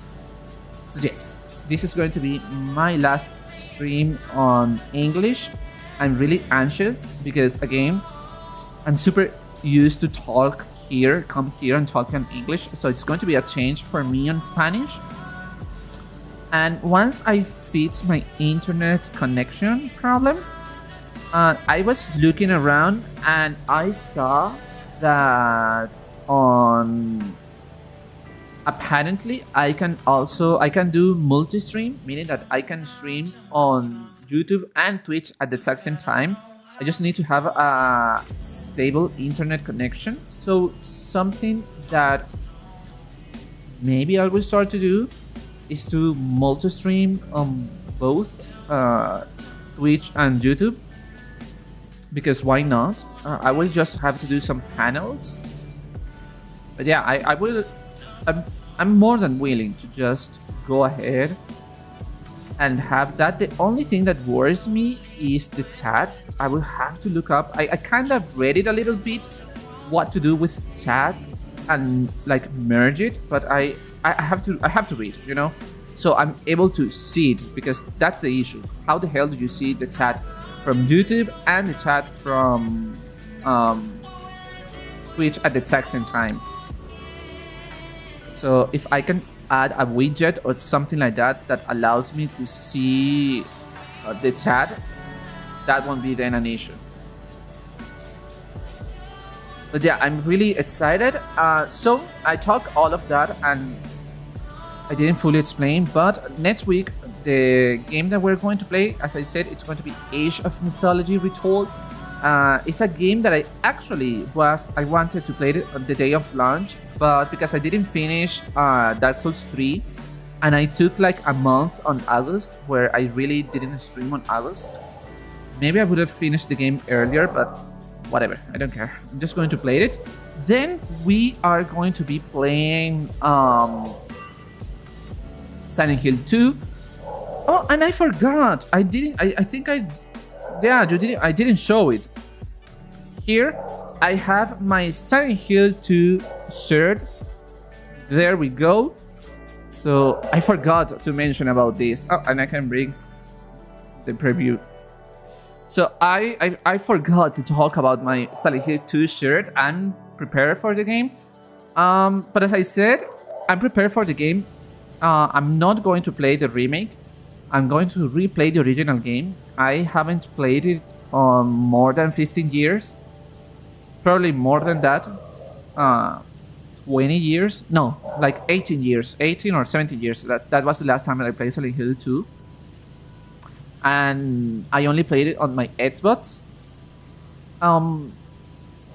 So yes, this is going to be my last stream on English. I'm really anxious because, again, I'm super used to come here and talk in English, so it's going to be a change for me on Spanish. And once I fix my internet connection problem, I was looking around and I saw that apparently I can do multi-stream, meaning that I can stream on YouTube and Twitch at the exact same time. I just need to have a stable internet connection. So something that maybe I will start to do is to multi-stream on both Twitch and YouTube. Because why not? I will just have to do some panels. But yeah, I will. I'm more than willing to just go ahead and have that. The only thing that worries me is the chat. I will have to look up. I kind of read it a little bit, what to do with chat and like merge it, but I have to read, you know, so I'm able to see it, because that's the issue. How the hell do you see the chat from YouTube and the chat from Twitch at the exact same time? So if I can add a widget or something like that that allows me to see the chat, that won't be then an issue. But yeah, I'm really excited. So I talk all of that, and I didn't fully explain, but next week the game that we're going to play, as I said, it's going to be Age of Mythology Retold. It's a game that I wanted to play it on the day of launch, but because I didn't finish Dark Souls 3, and I took like a month on August where I really didn't stream on August. Maybe I would have finished the game earlier, but whatever, I don't care. I'm just going to play it. Then we are going to be playing Silent Hill 2. Oh, and I forgot. I didn't show it. Here I have my Silent Hill 2 shirt. There we go. So I forgot to mention about this. Oh, and I can bring the preview. So I forgot to talk about my Silent Hill 2 shirt. I'm prepared for the game. But as I said, I'm prepared for the game. I'm not going to play the remake. I'm going to replay the original game. I haven't played it on more than 15 years. Probably more than that. 20 years? No, like 18 years. 18 or 17 years. That was the last time that I played Silent Hill 2. And I only played it on my Xbox.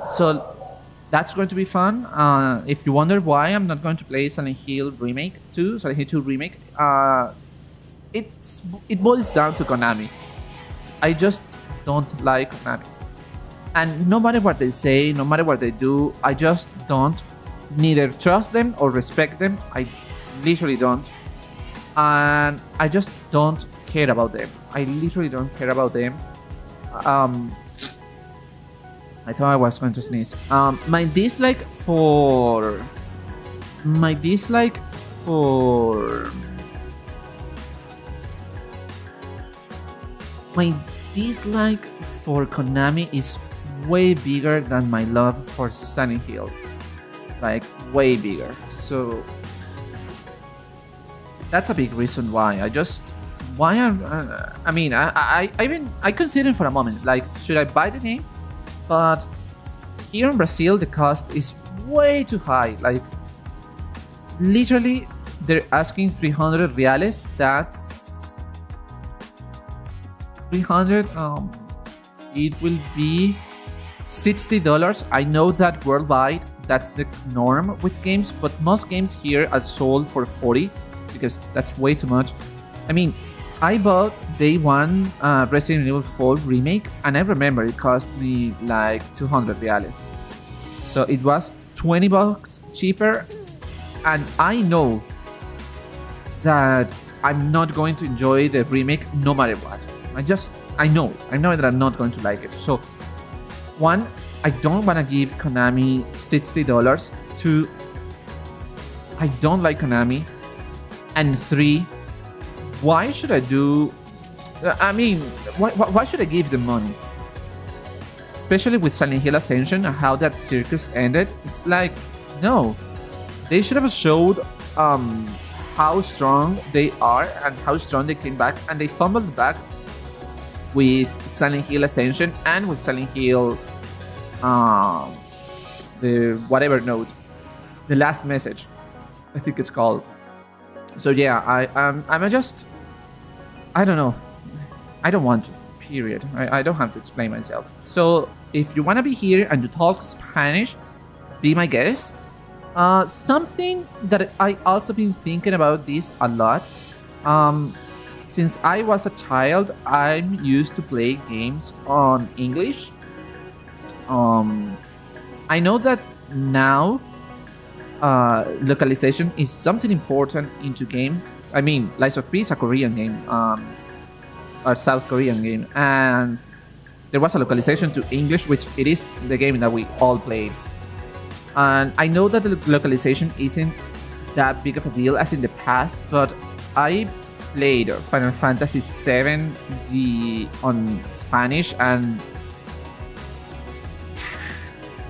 So that's going to be fun. If you wonder why I'm not going to play Silent Hill Remake 2, Silent Hill 2 Remake, it boils down to Konami. I just don't like Konami. And no matter what they say, no matter what they do, I just don't neither trust them or respect them. I literally don't. And I just don't care about them. I literally don't care about them. I thought I was going to sneeze. My dislike for Konami is way bigger than my love for Silent Hill. Like, way bigger. So that's a big reason why. I considered for a moment, like, should I buy the game? But here in Brazil, the cost is way too high. Like, literally, they're asking 300 reales. That's 300. It will be $60. I know that worldwide, that's the norm with games, but most games here are sold for 40 because that's way too much. I mean, I bought day one Resident Evil 4 remake, and I remember it cost me like 200 reales. So it was 20 bucks cheaper, and I know that I'm not going to enjoy the remake no matter what. I know that I'm not going to like it. So, one, I don't want to give Konami $60. Two, I don't like Konami. And three, why should I do... why should I give them money? Especially with Silent Hill Ascension and how that circus ended. It's like, no. They should have showed how strong they are and how strong they came back. And they fumbled back with Silent Hill Ascension and with Silent Hill... the whatever node. The last message, I think it's called. So yeah, I don't know. I don't want to, period. I don't have to explain myself. So if you want to be here and you talk Spanish, be my guest. Something that I also been thinking about this a lot. Since I was a child, I'm used to play games on English. I know that now localization is something important into games. I mean, Lies of P is a Korean game, a South Korean game, and there was a localization to English, which it is the game that we all played. And I know that the localization isn't that big of a deal as in the past, but I played Final Fantasy VII on Spanish, and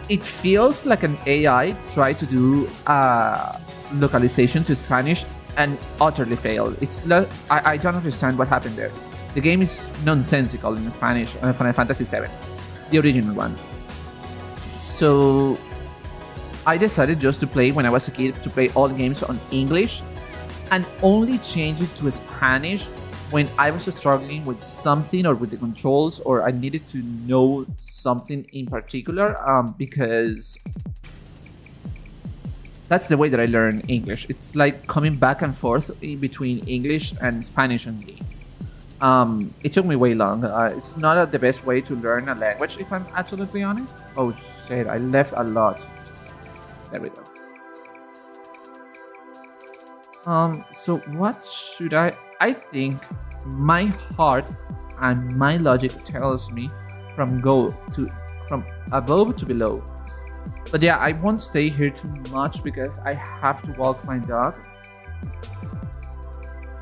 it feels like an AI tried to do localization to Spanish and utterly failed. I don't understand what happened there. The game is nonsensical in Spanish, Final Fantasy VII, the original one. So I decided just to play, when I was a kid, to play all games on English. and only change it to Spanish when I was struggling with something or with the controls, or I needed to know something in particular, because that's the way that I learn English. It's like coming back and forth in between English and Spanish on games. It took me way long. It's not the best way to learn a language, if I'm absolutely honest. Oh shit, I left a lot. There we go. So what should I think my heart and my logic tells me from above to below. But yeah, I won't stay here too much because I have to walk my dog.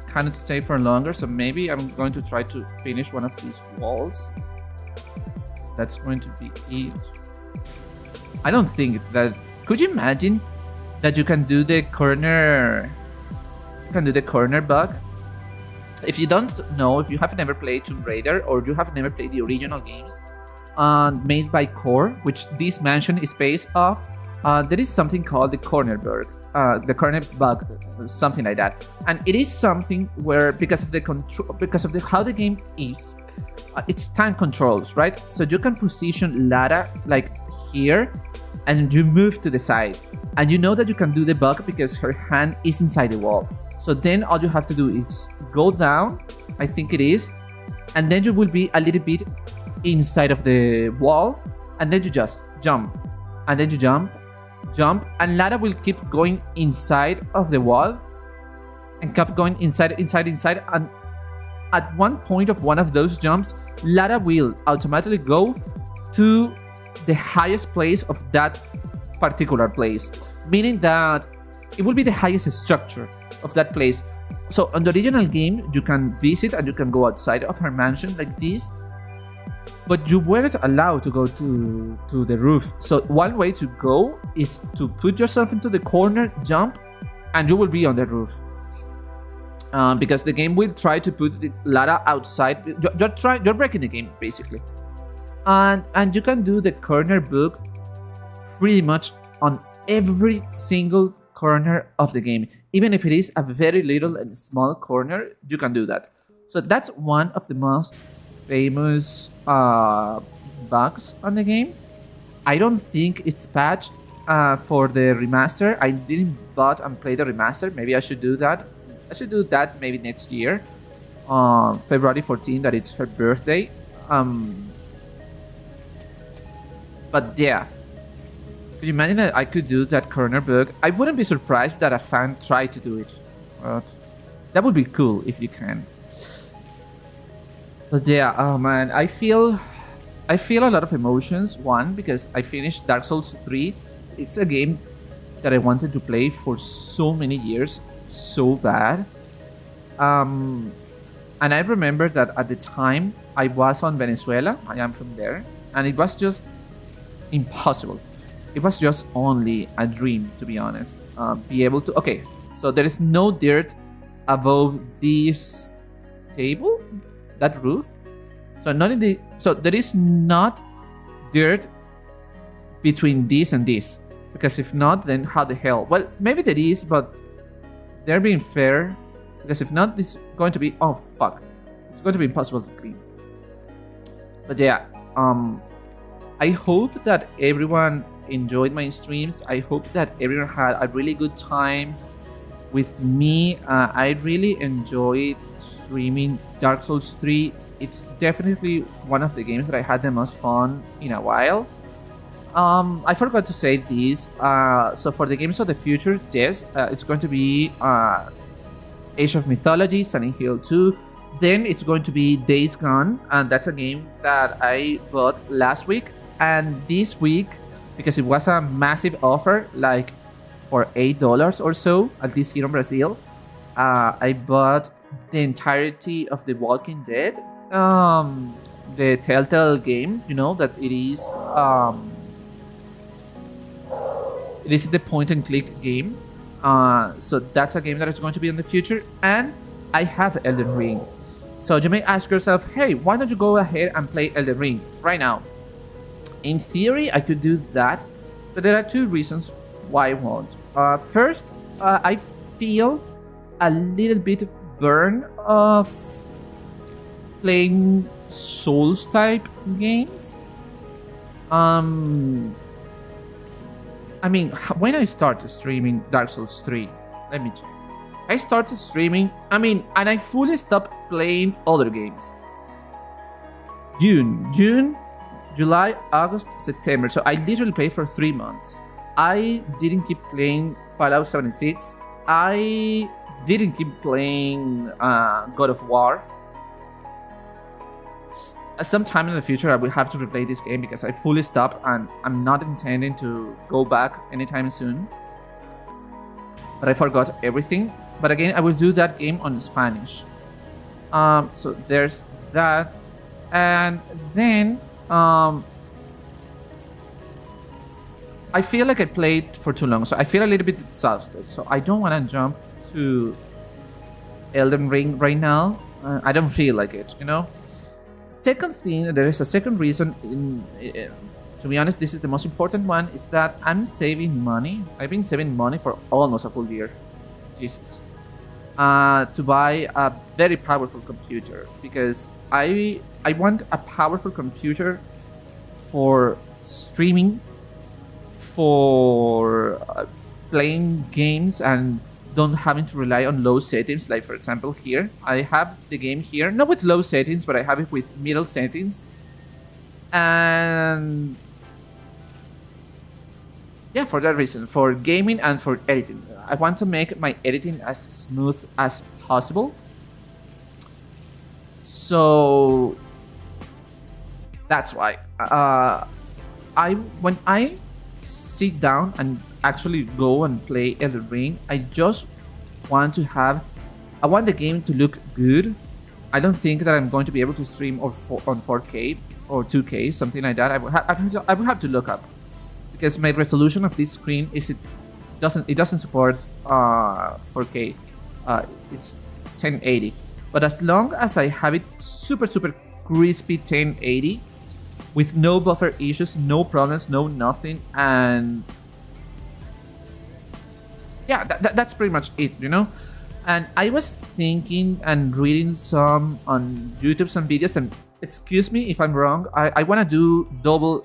Cannot stay for longer, so maybe I'm going to try to finish one of these walls. That's going to be it. I don't think that... Could you imagine that you can do the corner... You can do the corner bug? If you don't know, if you have never played Tomb Raider or you have never played the original games made by Core, which this mansion is based off, there is something called the corner bug. The corner bug, something like that, and it is something where because of the how the game is, it's tank controls, right? So you can position Lara like here, and you move to the side, and you know that you can do the bug because her hand is inside the wall. So then all you have to do is go down, I think it is, and then you will be a little bit inside of the wall, and then you just jump, and then you jump, and Lara will keep going inside of the wall and keep going inside, and at one point of one of those jumps, Lara will automatically go to the highest place of that particular place, meaning that it will be the highest structure of that place. So on the original game, you can visit and you can go outside of her mansion like this, but you weren't allowed to go to the roof. So one way to go is to put yourself into the corner, jump, and you will be on the roof. Because the game will try to put Lara outside. You're breaking the game basically, and you can do the corner bug pretty much on every single corner of the game. Even if it is a very little and small corner, you can do that. So that's one of the most famous bugs on the game. I don't think it's patched for the remaster. I didn't bought and play the remaster. Maybe I should do that. I should do that maybe next year, February 14th, that it's her birthday. But yeah, could you imagine that I could do that corner bug? I wouldn't be surprised that a fan tried to do it, but that would be cool if you can. But yeah, oh man, I feel a lot of emotions. One, because I finished Dark Souls 3. It's a game that I wanted to play for so many years, so bad. And I remember that at the time I was on Venezuela. I am from there, and it was just impossible. It was just only a dream, to be honest. Be able to... Okay, so there is no dirt above this table, that roof. So not in the... So there is not dirt between this and this. Because if not, then how the hell? Well, maybe there is, but they're being fair. Because if not, this is going to be... Oh, fuck. It's going to be impossible to clean. But yeah, I hope that everyone enjoyed my streams. I hope that everyone had a really good time with me. I really enjoyed streaming Dark Souls 3. It's definitely one of the games that I had the most fun in a while. I forgot to say this. So for the games of the future, yes, it's going to be Age of Mythology, Silent Hill 2. Then it's going to be Days Gone, and that's a game that I bought last week. And this week, because it was a massive offer, like for $8 or so, at least here in Brazil, I bought the entirety of The Walking Dead, the Telltale game. You know that it is the point and click game. So that's a game that is going to be in the future, and I have Elden Ring. So you may ask yourself, hey, why don't you go ahead and play Elden Ring right now? In theory, I could do that, but there are two reasons why I won't. First, I feel a little bit burn of playing Souls type games. I mean, when I started streaming Dark Souls 3, let me check. I started streaming, and I fully stopped playing other games. June, July, August, September. So I literally played for 3 months. I didn't keep playing Fallout 76. I didn't keep playing God of War. Sometime in the future, I will have to replay this game because I fully stopped and I'm not intending to go back anytime soon. But I forgot everything. But again, I will do that game on Spanish. So there's that. And then I feel like I played for too long. So I feel a little bit exhausted. So I don't want to jump to Elden Ring right now. I don't feel like it, you know? Second thing, there is a second reason, to be honest, this is the most important one, is that I'm saving money. I've been saving money for almost a full year. Jesus. To buy a very powerful computer. Because I want a powerful computer for streaming, for playing games and don't having to rely on low settings. Like for example here, I have the game here, not with low settings, but I have it with middle settings. And yeah, for that reason, for gaming and for editing, I want to make my editing as smooth as possible. So that's why when I sit down and actually go and play Elden Ring, I just want to I want the game to look good. I don't think that I'm going to be able to stream on 4K or 2K, something like that. I would have to look up, because my resolution of this screen is it doesn't support 4K. It's 1080. But as long as I have it super crispy 1080 with no buffer issues, no problems, no nothing, and yeah, that's pretty much it, you know. And I was thinking and reading some on YouTube, some videos, and excuse me if I'm wrong, I want to do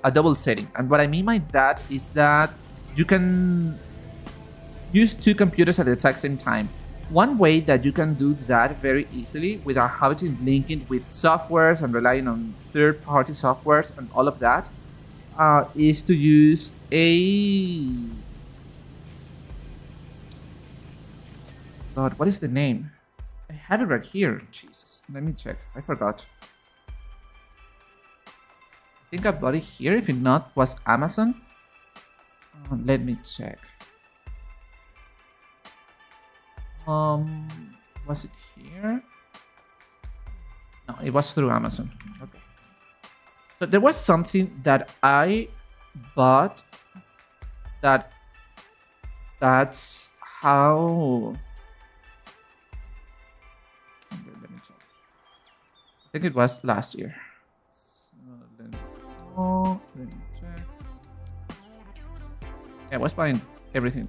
a double setting. And what I mean by that is that you can use 2 computers at the exact same time. One way that you can do that very easily without having to link it with softwares and relying on third-party softwares and all of that is to use a... God, what is the name? I have it right here. Jesus, let me check. I forgot. I think I bought it here. If it not, was Amazon. Let me check. Was it here? No, it was through Amazon. Okay. So there was something that I bought that's how... Let me check. I think it was last year. So let me check. Yeah, I was buying everything.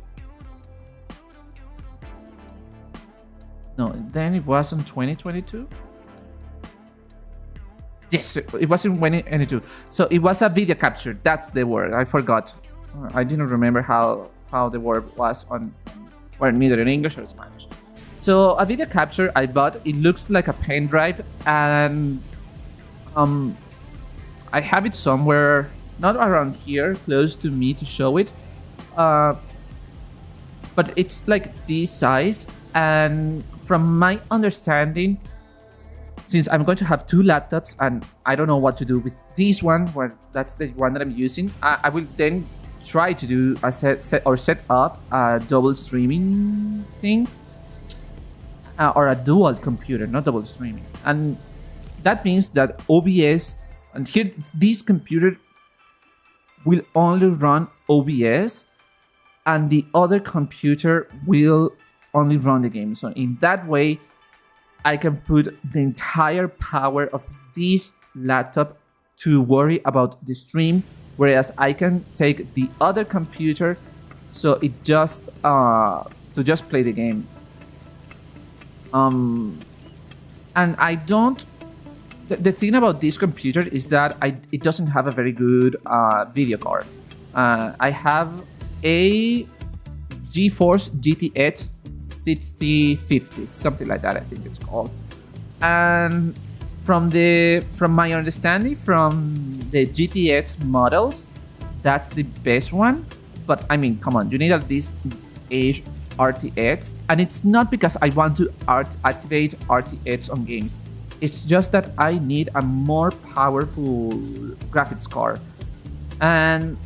No, then it was in 2022. Yes, it was in 2022. So it was a video capture. That's the word. I forgot. I didn't remember how the word was on, or neither in English or Spanish. So a video capture I bought. It looks like a pen drive, and I have it somewhere, not around here, close to me to show it. But it's like this size, and from my understanding, since I'm going to have 2 laptops and I don't know what to do with this one, where that's the one that I'm using, I will then try to do a set up a double streaming thing, or a dual computer, not double streaming. And that means that OBS, and here this computer will only run OBS, and the other computer will only run the game. So in that way, I can put the entire power of this laptop to worry about the stream, whereas I can take the other computer so it just to just play the game. And I don't. The thing about this computer is that it doesn't have a very good video card. I have a GeForce GTX 6050, something like that. I think it's called. And from my understanding, from the GTX models, that's the best one. But I mean, come on, you need at least age RTX, and it's not because I want to activate RTX on games. It's just that I need a more powerful graphics card. And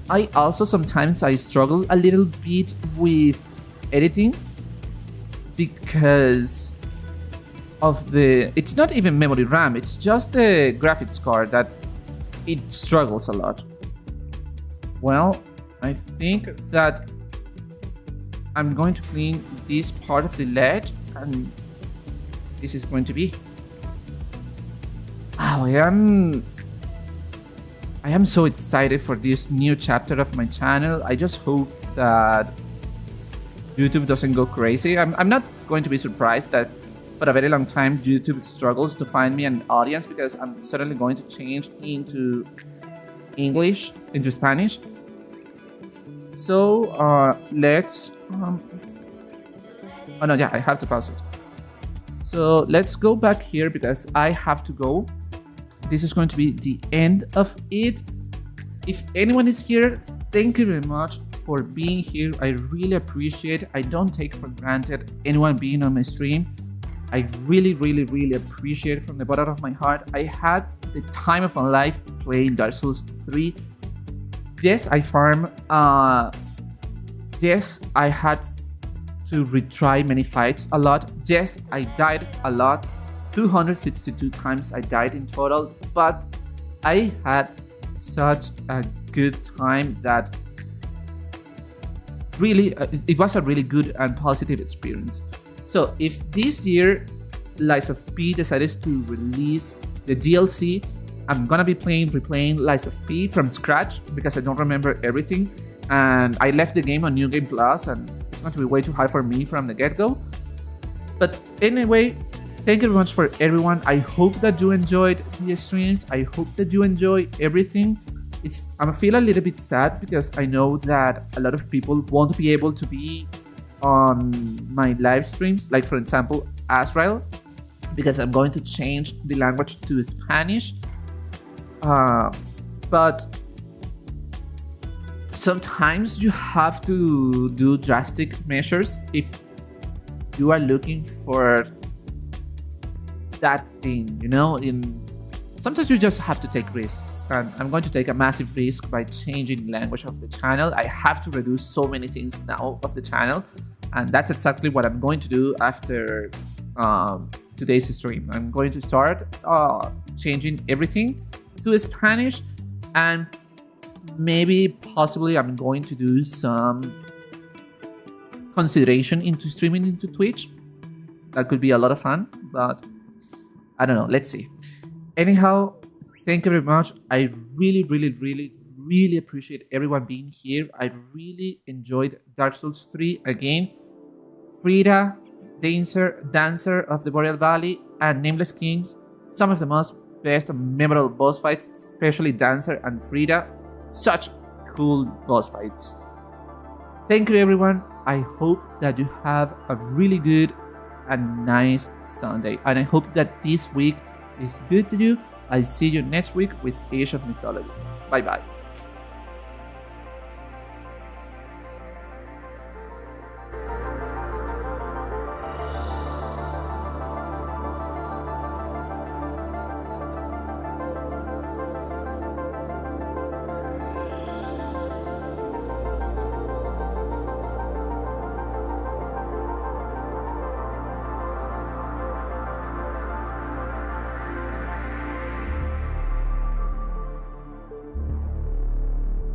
I also sometimes I struggle a little bit with editing because of it's not even memory RAM, it's just the graphics card that it struggles a lot. Well, I think that I'm going to clean this part of the ledge, and this is going to be. Oh, I am so excited for this new chapter of my channel. I just hope that YouTube doesn't go crazy. I'm not going to be surprised that for a very long time YouTube struggles to find me an audience, because I'm certainly going to change into English, into Spanish. So let's oh no, yeah, I have to pause it. So let's go back here because I have to go. This is going to be the end of it. If anyone is here, thank you very much for being here. I really appreciate it. I don't take for granted anyone being on my stream. I really, really, really appreciate it from the bottom of my heart. I had the time of my life playing Dark Souls 3. Yes, I farm. Yes, I had to retry many fights a lot. Yes, I died a lot. 262 times I died in total, but I had such a good time that really it was a really good and positive experience. So if this year Lies of P decides to release the DLC, I'm gonna be replaying Lies of P from scratch because I don't remember everything, and I left the game on New Game Plus, and it's going to be way too hard for me from the get-go. But anyway, thank you very much for everyone. I hope that you enjoyed the streams. I hope that you enjoy everything. I feel a little bit sad because I know that a lot of people won't be able to be on my live streams, like for example Azrael, because I'm going to change the language to Spanish. But sometimes you have to do drastic measures if you are looking for that thing, you know. Sometimes you just have to take risks, and I'm going to take a massive risk by changing the language of the channel. I have to reduce so many things now of the channel, and that's exactly what I'm going to do after today's stream. I'm going to start changing everything to Spanish, and maybe possibly I'm going to do some consideration into streaming into Twitch. That could be a lot of fun, but I don't know. Let's see. Anyhow, thank you very much. I really, really, really, really appreciate everyone being here. I really enjoyed Dark Souls 3 again. Frida, Dancer of the Boreal Valley, and Nameless Kings, some of the most best and memorable boss fights, especially Dancer and Frida. Such cool boss fights. Thank you everyone. I hope that you have a really good and nice Sunday, and I hope that this week is good to you. I'll see you next week with Age of Mythology. Bye bye.